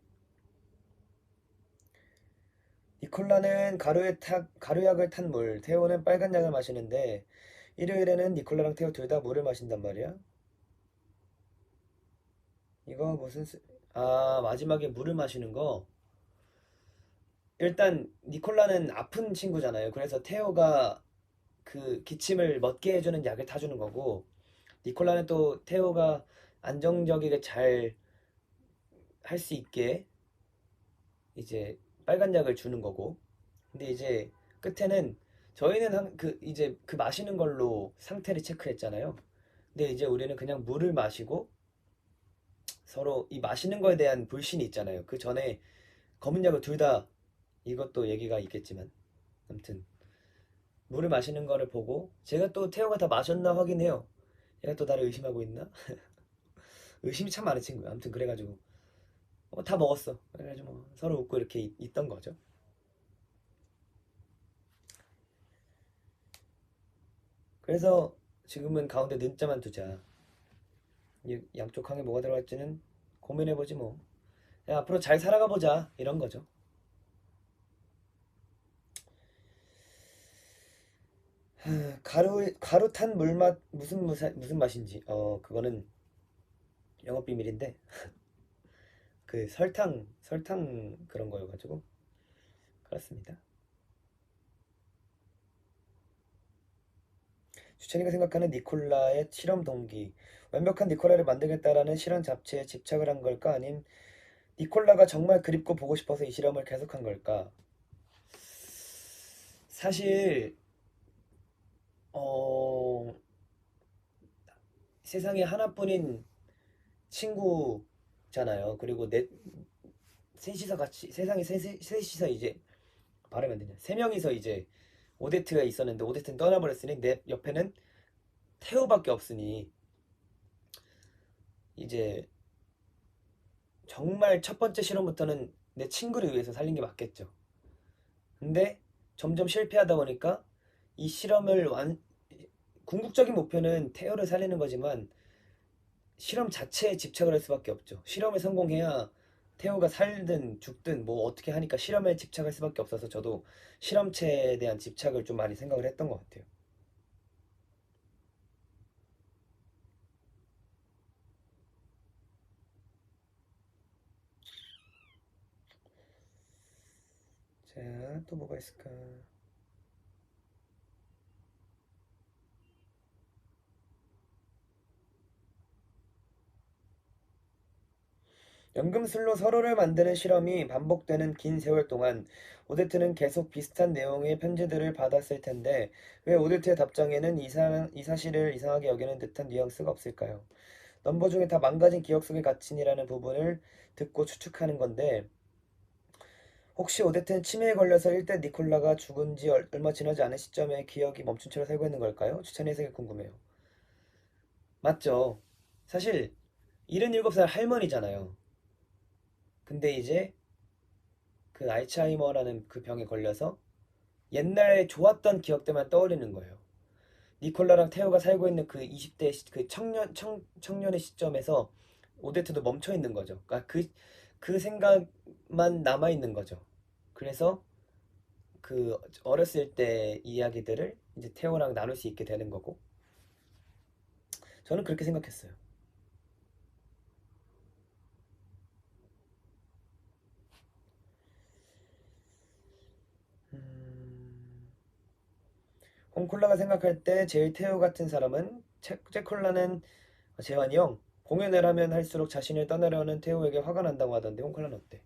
니콜라는 가루약을 탄 물, 테오는 빨간 약을 마시는데 일요일에는 니콜라랑 테오 둘 다 물을 마신단 말이야. 이거 마지막에 물을 마시는 거. 일단 니콜라는 아픈 친구잖아요. 그래서 테오가 그 기침을 멎게 해주는 약을 타주는 거고 니콜라는 또 테오가 안정적이게 잘 할 수 있게 이제 빨간 약을 주는 거고 근데 이제 끝에는 저희는 이제 그 마시는 걸로 상태를 체크했잖아요. 근데 이제 우리는 그냥 물을 마시고 서로 이 마시는 거에 대한 불신이 있잖아요. 그 전에 검은 약을 둘 다 이것도 얘기가 있겠지만 아무튼 물을 마시는 거를 보고 제가 또 태호가 다 마셨나 확인해요. 얘가 또 나를 의심하고 있나? 의심이 참 많은 친구야. 아무튼 그래가지고 다 먹었어. 그래가지고 뭐 서로 웃고 이렇게 있던 거죠. 그래서 지금은 가운데 는자만 두자. 양쪽 항에 뭐가 들어갈지는 고민해보지 뭐. 야, 앞으로 잘 살아가 보자. 이런 거죠. 가루 탄 물맛 무슨 맛인지 그거는 영업 비밀인데 그 설탕 그런 거여가지고 그렇습니다. 주찬이가 생각하는 니콜라의 실험 동기. 완벽한 니콜라를 만들겠다라는 실험 잡지에 집착을 한 걸까? 아님 니콜라가 정말 그립고 보고 싶어서 이 실험을 계속한 걸까? 사실 어, 세상에 하나뿐인 친구잖아요. 그리고 셋이서 같이 세상에 셋이서 이제 발음이 안 되냐? 세 명이서 이제 오데트가 있었는데 오데트는 떠나버렸으니 내 옆에는 테오밖에 없으니 이제 정말 첫 번째 실험부터는 내 친구를 위해서 살린 게 맞겠죠. 근데 점점 실패하다 보니까 이 실험을 궁극적인 목표는 테오를 살리는 거지만 실험 자체에 집착을 할 수밖에 없죠. 실험에 성공해야 태호가 살든 죽든 뭐 어떻게 하니까 실험에 집착할 수밖에 없어서 저도 실험체에 대한 집착을 좀 많이 생각을 했던 것 같아요. 자, 또 뭐가 있을까? 연금술로 서로를 만드는 실험이 반복되는 긴 세월 동안 오데트는 계속 비슷한 내용의 편지들을 받았을 텐데 왜 오데트의 답장에는 이 사실을 이상하게 여기는 듯한 뉘앙스가 없을까요? 넘버 중에 다 망가진 기억 속의 갇힌이라는 부분을 듣고 추측하는 건데 혹시 오데트는 치매에 걸려서 일대 니콜라가 죽은 지 얼마 지나지 않은 시점에 기억이 멈춘 채로 살고 있는 걸까요? 추천의 해석이 궁금해요. 맞죠? 사실 77살 할머니잖아요. 근데 이제 그 알츠하이머라는 그 병에 걸려서 옛날에 좋았던 기억들만 떠올리는 거예요. 니콜라랑 테오가 살고 있는 그 20대 그 청년의 시점에서 오데트도 멈춰 있는 거죠. 그러니까 그 생각만 남아 있는 거죠. 그래서 그 어렸을 때 이야기들을 이제 태호랑 나눌 수 있게 되는 거고 저는 그렇게 생각했어요. 음, 홍콜라가 생각할 때 제일 태호 같은 사람은 제콜라는 재환이 형 공연을 하면 할수록 자신을 떠나려는 태호에게 화가 난다고 하던데 홍콜라는 어때?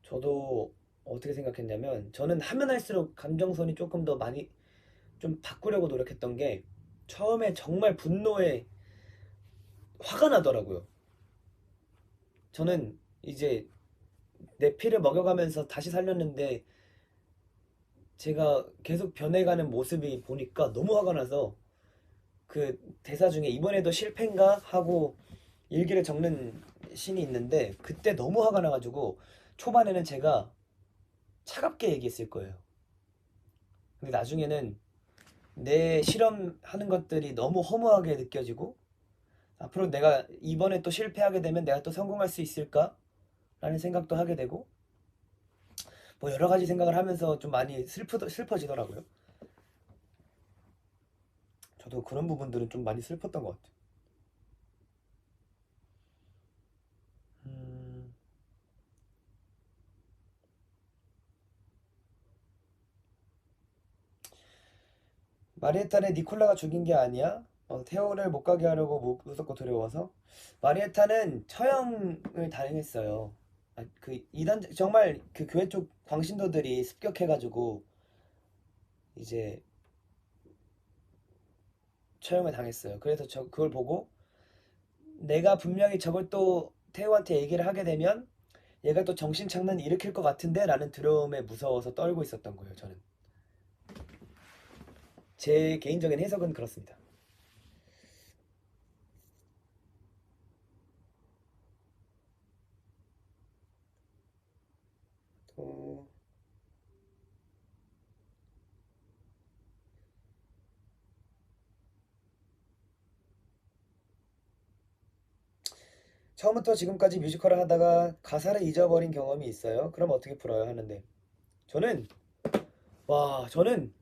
저도 어떻게 생각했냐면 저는 하면 할수록 감정선이 조금 더 많이 좀 바꾸려고 노력했던 게 처음에 정말 분노에 화가 나더라고요. 저는 이제 내 피를 먹여가면서 다시 살렸는데 제가 계속 변해가는 모습이 보니까 너무 화가 나서 그 대사 중에 이번에도 실패인가 하고 일기를 적는 신이 있는데 그때 너무 화가 나가지고 초반에는 제가 차갑게 얘기했을 거예요. 근데 나중에는 내 실험하는 것들이 너무 허무하게 느껴지고 앞으로 내가 이번에 또 실패하게 되면 내가 또 성공할 수 있을까? 라는 생각도 하게 되고 뭐 여러 가지 생각을 하면서 좀 많이 슬퍼지더라고요. 저도 그런 부분들은 좀 많이 슬펐던 것 같아요. 음, 마리에타는 니콜라가 죽인 게 아니야? 테오를 못 가게 하려고 무섭고 두려워서? 마리에타는 처형을 단행했어요. 그 이단 정말 그 교회 쪽 광신도들이 습격해가지고 이제 처형을 당했어요. 그래서 저 그걸 보고 내가 분명히 저걸 또 테오한테 얘기를 하게 되면 얘가 또 정신착란 일으킬 것 같은데 라는 두려움에 무서워서 떨고 있었던 거예요. 저는 제 개인적인 해석은 그렇습니다. 또 처음부터 지금까지 뮤지컬을 하다가 가사를 잊어버린 경험이 있어요? 그럼 어떻게 풀어요? 하는데 저는 와, 저는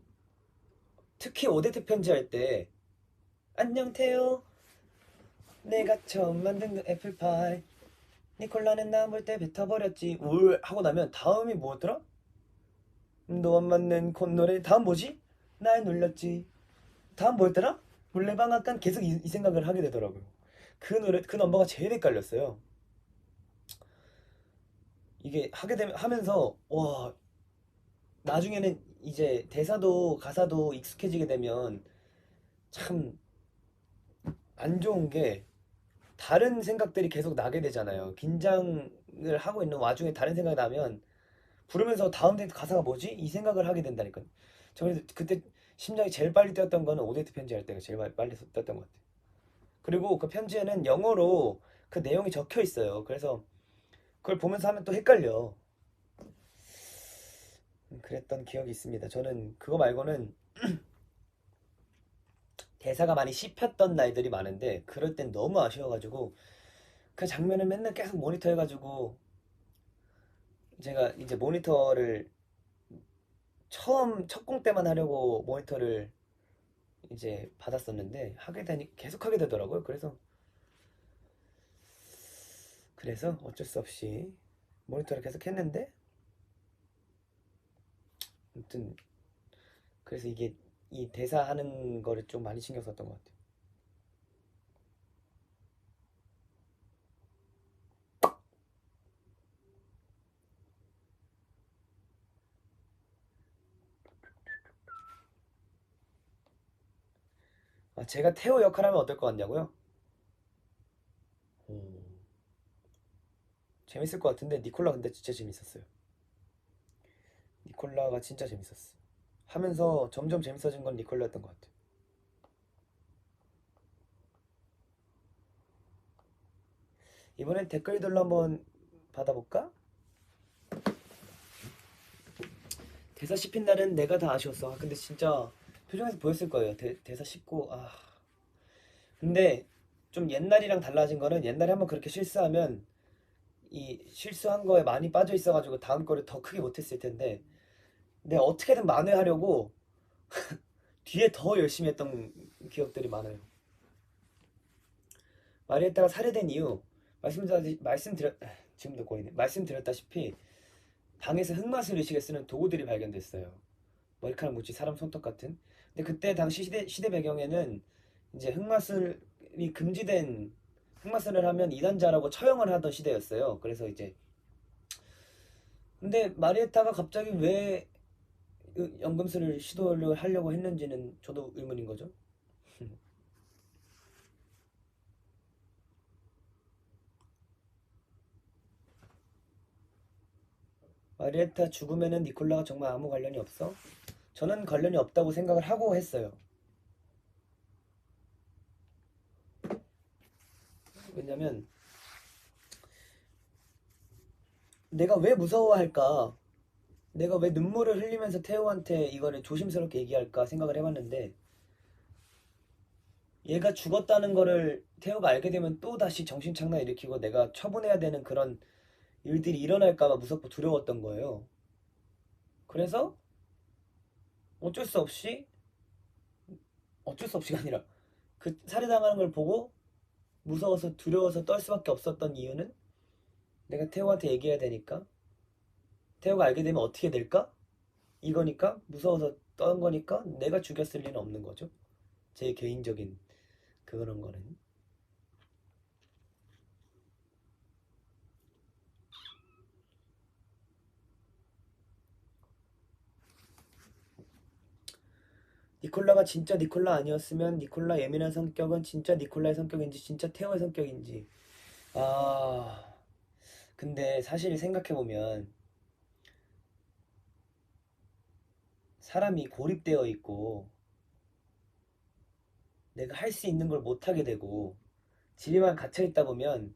특히 오데트 편지할 때 안녕 태요. 내가 처음 만든 그 애플파이. 니콜라는 나 볼 때 뱉어버렸지. 울 하고 나면 다음이 뭐였더라? 너와 맞는 콧노래. 다음 뭐지? 날 놀렸지. 다음 뭐였더라? 물레방앗간 계속 이 생각을 하게 되더라고요. 그 노래, 그 넘버가 제일 헷갈렸어요. 이게 하게 되면 하면서 와, 나중에는 이제 대사도 가사도 익숙해지게 되면 참 안 좋은 게 다른 생각들이 계속 나게 되잖아요. 긴장을 하고 있는 와중에 다른 생각이 나면 부르면서 다음 데이트 가사가 뭐지? 이 생각을 하게 된다니까요. 저 그래서 그때 심장이 제일 빨리 뛰었던 거는 오데이트 편지 할 때가 제일 빨리 뛰었던 것 같아요. 그리고 그 편지에는 영어로 그 내용이 적혀 있어요. 그래서 그걸 보면서 하면 또 헷갈려. 그랬던 기억이 있습니다. 저는 그거 말고는 대사가 많이 씹혔던 날들이 많은데 그럴 땐 너무 아쉬워가지고 그 장면을 맨날 계속 모니터 해가지고 제가 이제 모니터를 처음 첫 공 때만 하려고 모니터를 이제 받았었는데 하게 되니 계속 하게 되더라고요. 그래서 어쩔 수 없이 모니터를 계속 했는데 아무튼 그래서 이게 이 대사 하는 거를 좀 많이 신경 썼던 것 같아요. 아, 제가 태호 역할하면 어떨 것 같냐고요? 오, 재밌을 것 같은데 니콜라 근데 진짜 재밌었어요. 니콜라가 진짜 재밌었어. 하면서 점점 재밌어진 건 니콜라였던 것 같아요. 이번엔 댓글들로 한번 받아볼까? 대사 씹힌 날은 내가 다 아쉬웠어. 아, 근데 진짜 표정에서 보였을 거예요. 대사 씹고 근데 좀 옛날이랑 달라진 거는 옛날에 한번 그렇게 실수하면 이 실수한 거에 많이 빠져 있어가지고 다음 거를 더 크게 못했을 텐데 내가 어떻게든 만회하려고 뒤에 더 열심히 했던 기억들이 많아요. 마리에타가 살해된 이유 말씀드렸 지금도 꼬이네. 말씀드렸다시피 방에서 흑마술 의식에 쓰는 도구들이 발견됐어요. 머리카락 묻지 사람 손톱 같은. 근데 그때 당시 시대 배경에는 이제 흑마술이 금지된 흑마술을 하면 이단자라고 처형을 하던 시대였어요. 그래서 이제 근데 마리에타가 갑자기 왜 연금술을 시도를 하려고 했는지는 저도 의문인 거죠. 마리에타 죽음에는 니콜라가 정말 아무 관련이 없어? 저는 관련이 없다고 생각을 하고 했어요. 왜냐면 내가 왜 무서워할까? 내가 왜 눈물을 흘리면서 태호한테 이거를 조심스럽게 얘기할까 생각을 해봤는데 얘가 죽었다는 거를 태호가 알게 되면 또 다시 정신착란 일으키고 내가 처분해야 되는 그런 일들이 일어날까 봐 무섭고 두려웠던 거예요. 그래서 어쩔 수 없이 어쩔 수 없이가 아니라 그 살해당하는 걸 보고 무서워서 두려워서 떨 수밖에 없었던 이유는 내가 태호한테 얘기해야 되니까 태호가 알게 되면 어떻게 될까? 이거니까 무서워서 떤 거니까 내가 죽였을 리는 없는 거죠. 제 개인적인 그런 거는. 니콜라가 진짜 니콜라 아니었으면 니콜라 예민한 성격은 진짜 니콜라의 성격인지 진짜 태호의 성격인지. 아, 근데 사실 생각해보면 사람이 고립되어 있고 내가 할 수 있는 걸 못하게 되고 집에만 갇혀 있다 보면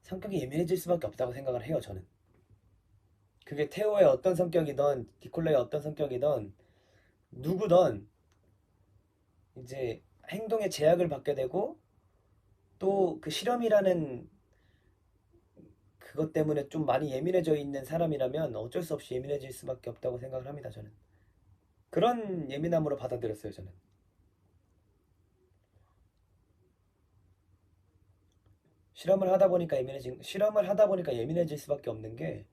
성격이 예민해질 수밖에 없다고 생각을 해요, 저는. 그게 태호의 어떤 성격이든 니콜라의 어떤 성격이든 누구든 이제 행동에 제약을 받게 되고 또 그 실험이라는 그것 때문에 좀 많이 예민해져 있는 사람이라면 어쩔 수 없이 예민해질 수밖에 없다고 생각을 합니다, 저는. 그런 예민함으로 받아들였어요 저는. 실험을 하다 보니까 예민해질 수밖에 없는 게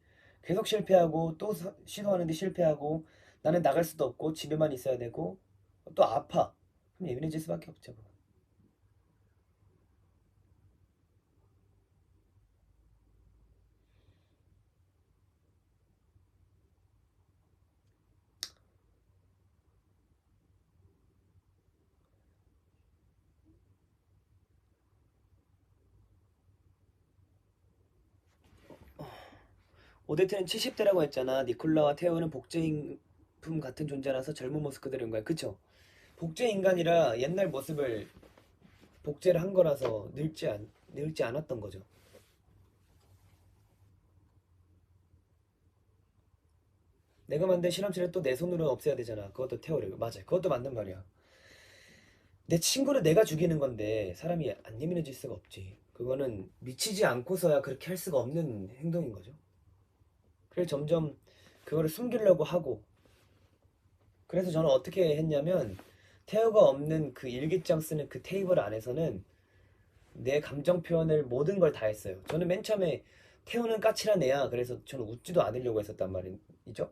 계속 실패하고 또 시도하는데 실패하고 나는 나갈 수도 없고 집에만 있어야 되고 또 아파. 그럼 예민해질 수밖에 없죠. 그건. 오데트는 70대라고 했잖아. 니콜라와 테오는 복제인품 같은 존재라서 젊은 모습 그대로인 거야. 그쵸? 복제 인간이라 옛날 모습을 복제를 한 거라서 늙지 않았던 거죠. 내가 만든 실험실을 또 내 손으로 없애야 되잖아. 그것도 테오를. 맞아. 그것도 맞는 말이야. 내 친구를 내가 죽이는 건데 사람이 안 예민해질 수가 없지. 그거는 미치지 않고서야 그렇게 할 수가 없는 행동인 거죠. 그래서 점점 그거를 숨기려고 하고 그래서 저는 어떻게 했냐면 테오가 없는 그 일기장 쓰는 그 테이블 안에서는 내 감정 표현을 모든 걸 다 했어요. 저는 맨 처음에 태우는 까칠한 애야. 그래서 저는 웃지도 않으려고 했었단 말이죠.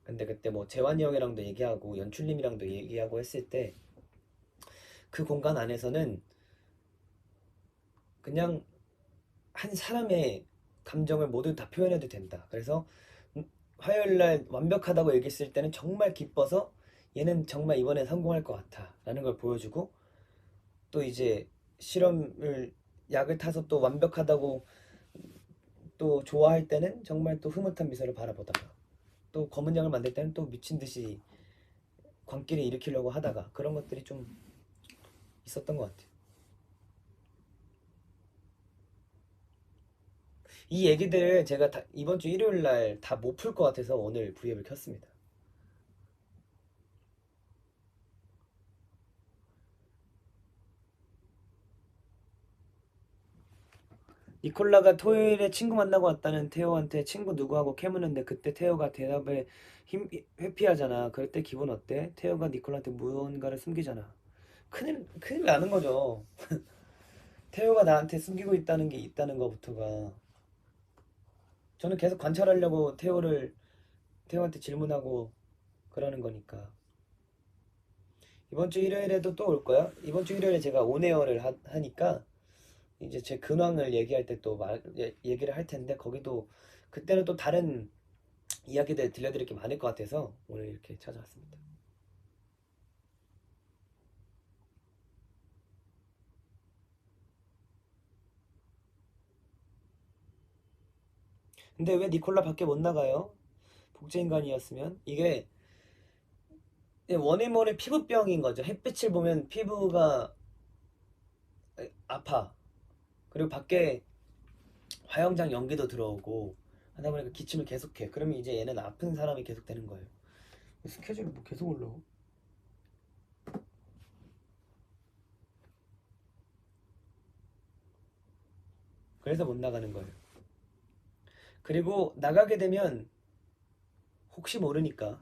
근데 그때 뭐 재환이 형이랑도 얘기하고 연출님이랑도 얘기하고 했을 때 그 공간 안에서는 그냥 한 사람의 감정을 모두 다 표현해도 된다. 그래서 화요일 날 완벽하다고 얘기했을 때는 정말 기뻐서 얘는 정말 이번에 성공할 것 같아. 라는 걸 보여주고 또 이제 실험을 약을 타서 또 완벽하다고 또 좋아할 때는 정말 또 흐뭇한 미소를 바라보다가 또 검은 양을 만들 때는 또 미친 듯이 광기를 일으키려고 하다가 그런 것들이 좀 있었던 것 같아요. 이 얘기들 제가 이번 주 일요일 날 다 못 풀 것 같아서 오늘 브이앱을 켰습니다. 니콜라가 토요일에 친구 만나고 왔다는 테오한테 친구 누구하고 캐묻는데 그때 테오가 대답에 회피하잖아. 그럴 때 기분 어때? 테오가 니콜라한테 무언가를 숨기잖아. 큰일 나는 거죠. 테오가 나한테 숨기고 있다는 게 있다는 것부터가 저는 계속 관찰하려고 테오한테 질문하고 그러는 거니까. 이번 주 일요일에도 또 올 거야? 이번 주 일요일에 제가 온에어를 하니까 이제 제 근황을 얘기할 때 또 얘기를 할 텐데 거기도 그때는 또 다른 이야기들 들려드릴 게 많을 것 같아서 오늘 이렇게 찾아왔습니다. 근데 왜 니콜라 밖에 못 나가요? 복제인간이었으면 이게 원해모의 피부병인 거죠. 햇빛을 보면 피부가 아파. 그리고 밖에 화영장 연기도 들어오고 하다 보니까 기침을 계속해. 그러면 이제 얘는 아픈 사람이 계속 되는 거예요. 스케줄이 뭐 계속 올라오? 그래서 못 나가는 거예요. 그리고 나가게 되면 혹시 모르니까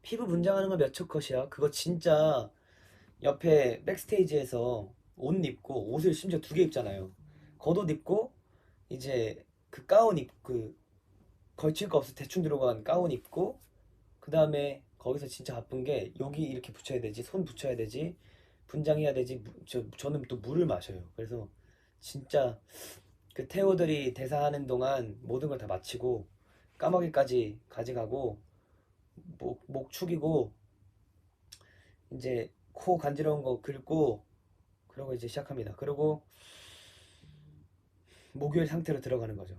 피부 분장하는 거 몇 초 컷이야. 그거 진짜 옆에 백스테이지에서 옷 입고 옷을 심지어 두 개 입잖아요. 겉옷 입고 이제 그 가운 입고 그 걸칠 거 없어 대충 들어간 가운 입고 그 다음에 거기서 진짜 바쁜 게 여기 이렇게 붙여야 되지 손 붙여야 되지 분장해야 되지 저는 또 물을 마셔요. 그래서 진짜 그 태호들이 대사하는 동안 모든 걸 다 마치고 까마귀까지 가져가고 목 축이고 이제 코 간지러운 거 긁고 그러고 이제 시작합니다. 그리고 목요일 상태로 들어가는 거죠.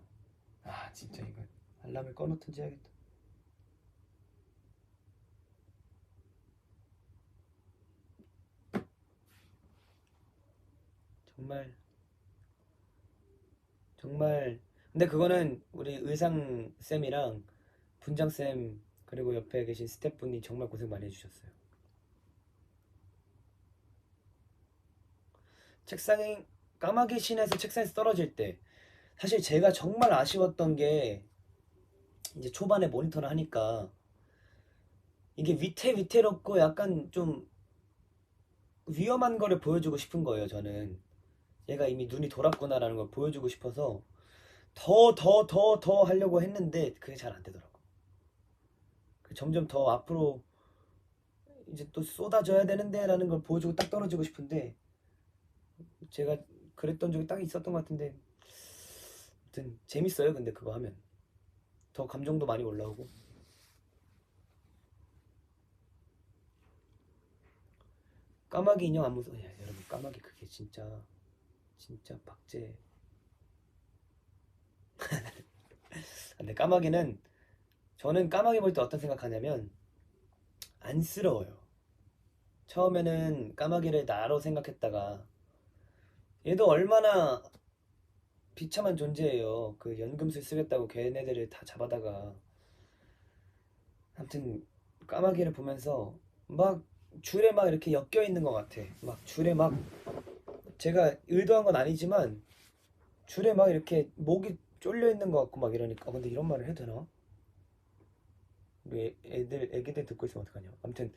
아 진짜 이거 알람을 꺼놓든지 해야겠다. 정말 정말 근데 그거는 우리 의상 쌤이랑 분장 쌤 그리고 옆에 계신 스태프분이 정말 고생 많이 해주셨어요. 책상에 까마귀 신에서 책상에서 떨어질 때 사실 제가 정말 아쉬웠던 게 이제 초반에 모니터를 하니까 이게 위태위태롭고 약간 좀 위험한 거를 보여주고 싶은 거예요, 저는. 얘가 이미 눈이 돌았구나라는 걸 보여주고 싶어서 더 하려고 했는데 그게 잘 안 되더라고. 점점 더 앞으로 이제 또 쏟아져야 되는데라는 걸 보여주고 딱 떨어지고 싶은데 제가 그랬던 적이 딱 있었던 것 같은데 아무튼 재밌어요. 근데 그거 하면 더 감정도 많이 올라오고 까마귀 인형 안 무서워. 야, 여러분 까마귀 그게 진짜 박제. 근데 까마귀는 저는 까마귀 볼 때 어떤 생각하냐면 안쓰러워요. 처음에는 까마귀를 나로 생각했다가 얘도 얼마나 비참한 존재예요. 그 연금술 쓰겠다고 걔네들을 다 잡아다가 아무튼 까마귀를 보면서 막 줄에 막 이렇게 엮여 있는 것 같아. 막 줄에 막 제가 의도한 건 아니지만 줄에 막 이렇게 목이 쫄려 있는 것 같고 막 이러니까 근데 이런 말을 해도 되나? 우리 애기들 듣고 있으면 어떡하냐. 아무튼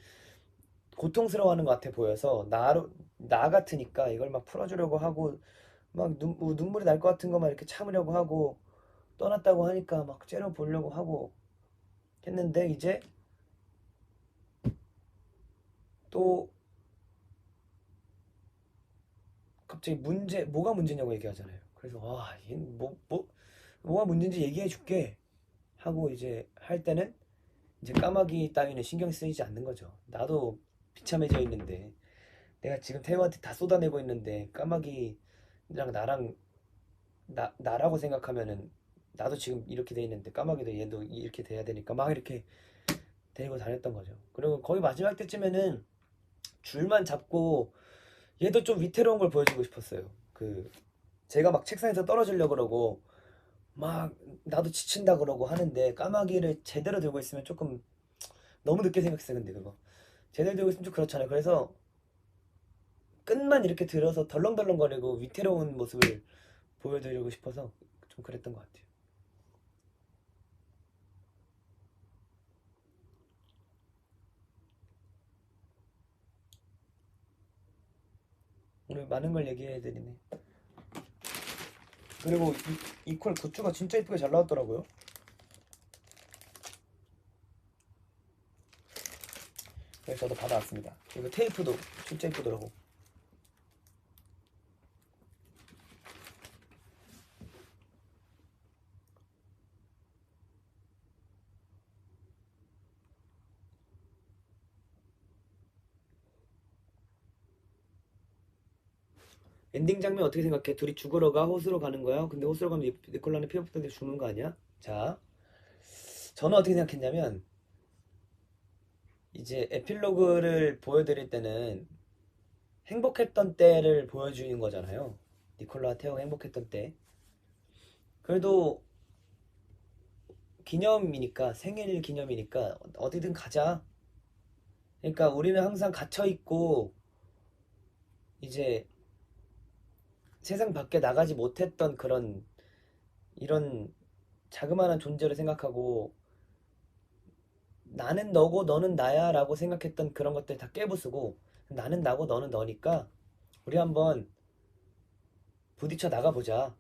고통스러워하는 것 같아 보여서 나 같으니까 이걸 막 풀어주려고 하고 막 눈물이 날 것 같은 거만 이렇게 참으려고 하고 떠났다고 하니까 막 째려보려고 하고 했는데 이제 또 갑자기 뭐가 문제냐고 얘기하잖아요. 그래서 와, 뭐가 문제인지 얘기해 줄게 하고 이제 할 때는 이제 까마귀 따위는 신경 쓰이지 않는 거죠. 나도 비참해져 있는데 내가 지금 태우한테 다 쏟아내고 있는데 까마귀랑 나랑 나라고 생각하면은 나도 지금 이렇게 돼 있는데 까마귀도 얘도 이렇게 돼야 되니까 막 이렇게 데리고 다녔던 거죠. 그리고 거의 마지막 때쯤에는 줄만 잡고 얘도 좀 위태로운 걸 보여주고 싶었어요. 제가 막 책상에서 떨어지려고 그러고 막 나도 지친다 그러고 하는데 까마귀를 제대로 들고 있으면 조금 너무 늦게 생각했어요. 근데 그거 제대로 들고 있으면 좀 그렇잖아요. 그래서 끝만 이렇게 들어서 덜렁덜렁거리고 위태로운 모습을 보여드리고 싶어서 좀 그랬던 것 같아요. 오늘 많은 걸 얘기해드리네. 그리고 이퀄 굿즈가 진짜 이쁘게 잘 나왔더라고요. 그래서 저도 받아왔습니다. 이거 테이프도 진짜 이쁘더라고. 엔딩 장면 어떻게 생각해? 둘이 죽으러 가? 호수로 가는 거야? 근데 호수로 가면 니콜라는 피어프 때문에 죽는 거 아니야? 자, 저는 어떻게 생각했냐면 이제 에필로그를 보여드릴 때는 행복했던 때를 보여주는 거잖아요. 니콜라 테오가 행복했던 때. 그래도 기념이니까 생일 기념이니까 어디든 가자. 그러니까 우리는 항상 갇혀 있고 이제 세상 밖에 나가지 못했던 그런 이런 자그마한 존재를 생각하고 나는 너고 너는 나야라고 생각했던 그런 것들 다 깨부수고 나는 나고 너는 너니까 우리 한번 부딪혀 나가보자.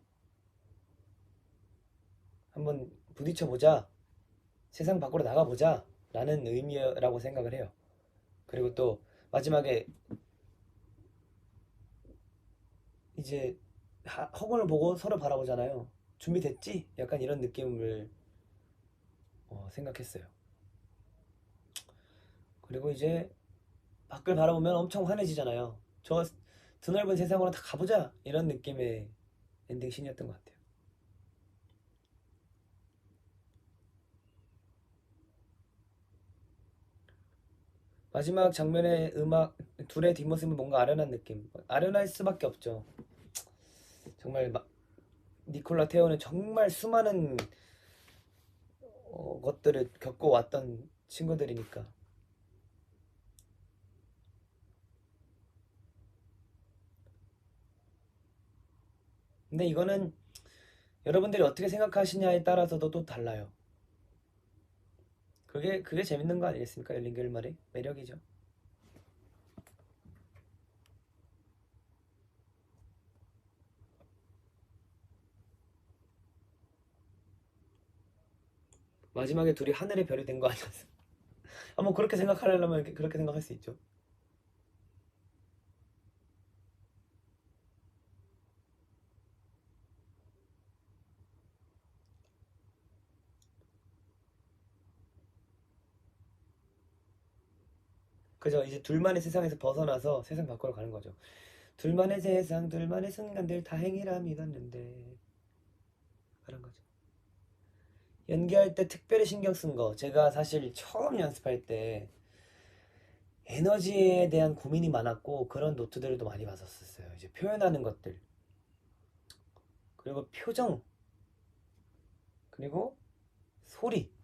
한번 부딪혀 보자. 세상 밖으로 나가보자. 라는 의미라고 생각을 해요. 그리고 또 마지막에 이제 허공을 보고 서로 바라보잖아요. 준비됐지? 약간 이런 느낌을 생각했어요. 그리고 이제 밖을 바라보면 엄청 환해지잖아요. 저 드넓은 세상으로 다 가보자! 이런 느낌의 엔딩 씬이었던 것 같아요. 마지막 장면의 음악, 둘의 뒷모습은 뭔가 아련한 느낌. 아련할 수밖에 없죠. 정말 니콜라 테오는 정말 수많은 것들을 겪어왔던 친구들이니까. 근데 이거는 여러분들이 어떻게 생각하시냐에 따라서도 또 달라요. 그게 재밌는 거 아니겠습니까? 열린 결말의 매력이죠. 마지막에 둘이 하늘의 별이 된 거 아니었어? 아, 뭐 그렇게 생각하려면 그렇게 생각할 수 있죠. 그죠? 이제 둘만의 세상에서 벗어나서 세상 밖으로 가는 거죠. 둘만의 세상, 둘만의 순간들 다행이라 믿었는데 그런 거죠. 연기할 때 특별히 신경 쓴 거, 제가 사실 처음 연습할 때 에너지에 대한 고민이 많았고 그런 노트들도 많이 봤었어요. 이제 표현하는 것들, 그리고 표정, 그리고 소리.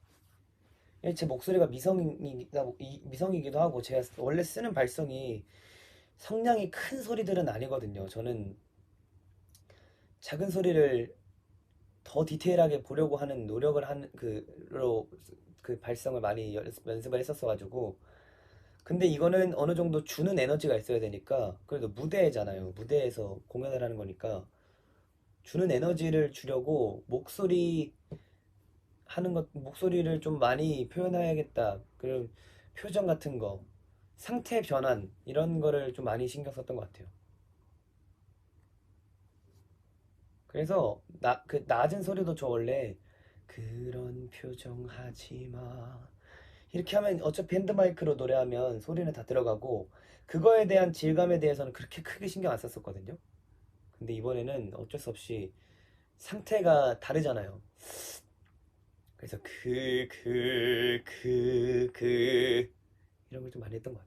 제 목소리가 미성이기도 하고 제가 원래 쓰는 발성이 성량이 큰 소리들은 아니거든요. 저는 작은 소리를 더 디테일하게 보려고 하는 노력을 하는 그 발성을 많이 연습을 했었어가지고. 근데 이거는 어느 정도 주는 에너지가 있어야 되니까, 그래도 무대잖아요. 무대에서 공연을 하는 거니까 주는 에너지를 주려고 목소리를 좀 많이 표현해야겠다. 그리고 표정 같은 거, 상태 변환 이런 거를 좀 많이 신경 썼던 것 같아요. 그래서 그 낮은 소리도 저 원래 그런 표정 하지 마 이렇게 하면 어차피 핸드마이크로 노래하면 소리는 다 들어가고 그거에 대한 질감에 대해서는 그렇게 크게 신경 안 썼었거든요. 근데 이번에는 어쩔 수 없이 상태가 다르잖아요. 그래서 이런 걸 좀 많이 했던 것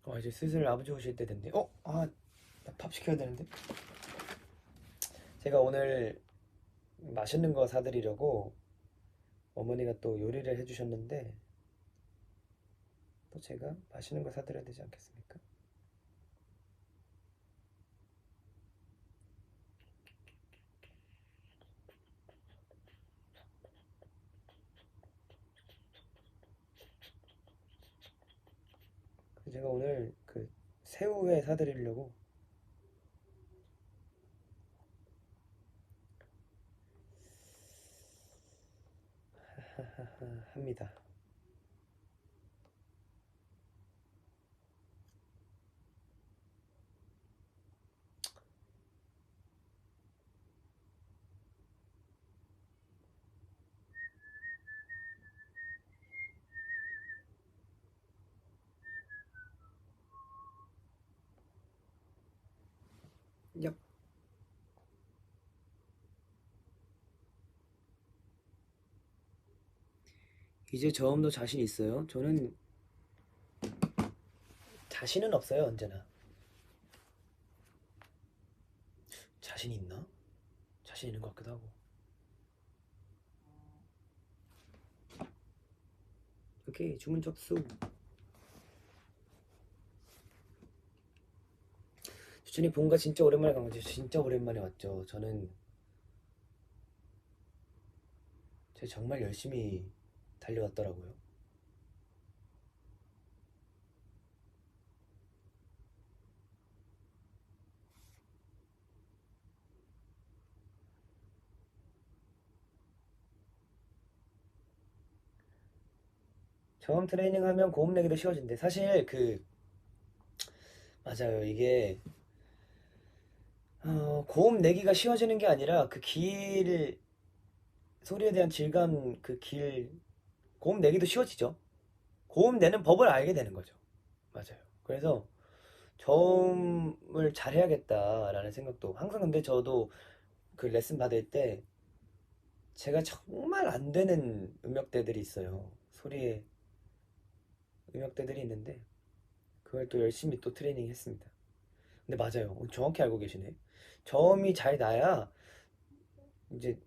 같아요. 이제 슬슬 아버지 오실 때 됐네. 나 밥 시켜야 되는데. 제가 오늘 맛있는 거 사드리려고 어머니가 또 요리를 해주셨는데 또 제가 맛있는 거 사드려야 되지 않겠습니까? 그래서 제가 오늘 그 새우회 사드리려고 합니다. 얍. 이제 저음도 자신 있어요? 저는 자신은 없어요, 언제나. 자신 있나? 자신 있는 것 같기도 하고. 오케이, 주문 접수. 주준이 본가 진짜 오랜만에 간 거지. 진짜 오랜만에 왔죠. 제가 정말 열심히 달려왔더라고요. 저음 트레이닝 하면 고음 내기도 쉬워진대. 사실 맞아요. 이게 고음 내기가 쉬워지는 게 아니라 소리에 대한 질감, 고음 내기도 쉬워지죠. 고음 내는 법을 알게 되는 거죠. 맞아요. 그래서 저음을 잘해야겠다라는 생각도 항상. 근데 저도 그 레슨 받을 때 제가 정말 안 되는 음역대들이 있어요. 소리의 음역대들이 있는데 그걸 또 열심히 또 트레이닝 했습니다. 근데 맞아요. 정확히 알고 계시네. 저음이 잘 나야 이제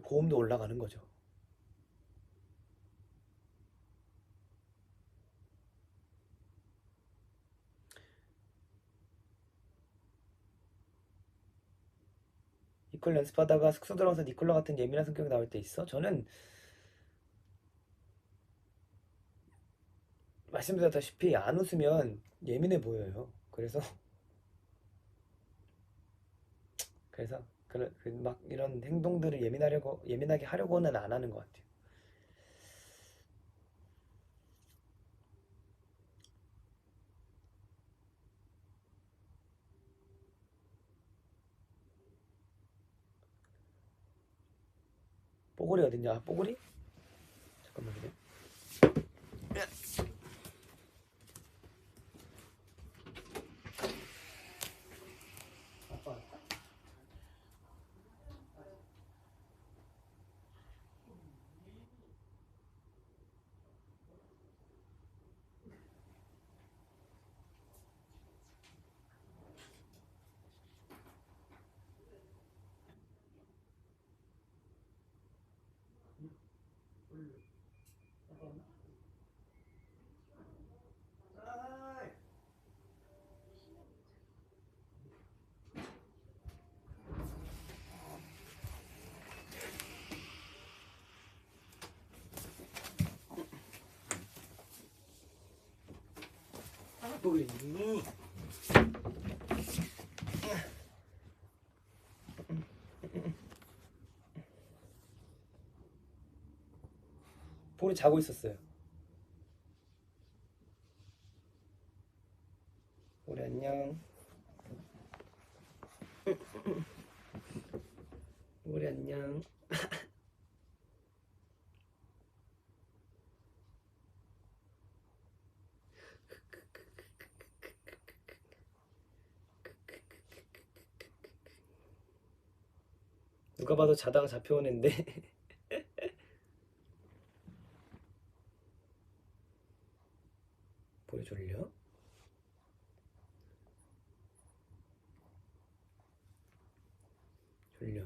고음도 올라가는 거죠. 니콜 연습하다가 숙소 들어가서 니콜라 같은 예민한 성격이 나올 때 있어? 저는 말씀드렸다시피 안 웃으면 예민해 보여요. 그래서 막 이런 행동들을 예민하게 하려고는 안 하는 것 같아요. 뽀글이 어딨냐? 아, 뽀글이? 잠깐만요. 뽀글이. 뽀글이 자고 있었어요. 뽀글이 안녕. 뽀글이 안녕. 누가 봐도 자다가 잡혀온 앤데 뽀글이 졸려? 졸려.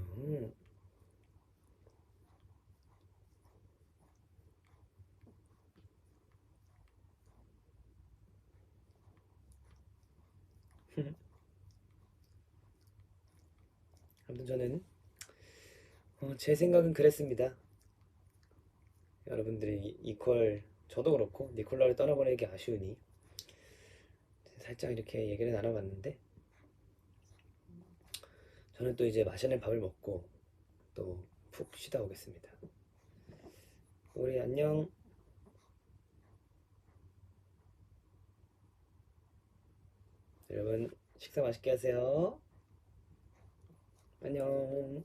아무튼 저는 제 생각은 그랬습니다. 여러분들이 저도 그렇고 니콜라를 떠나보내기 아쉬우니 살짝 이렇게 얘기를 나눠봤는데, 저는 또 이제 맛있는 밥을 먹고 또 푹 쉬다 오겠습니다. 우리 안녕. 여러분 식사 맛있게 하세요. 안녕.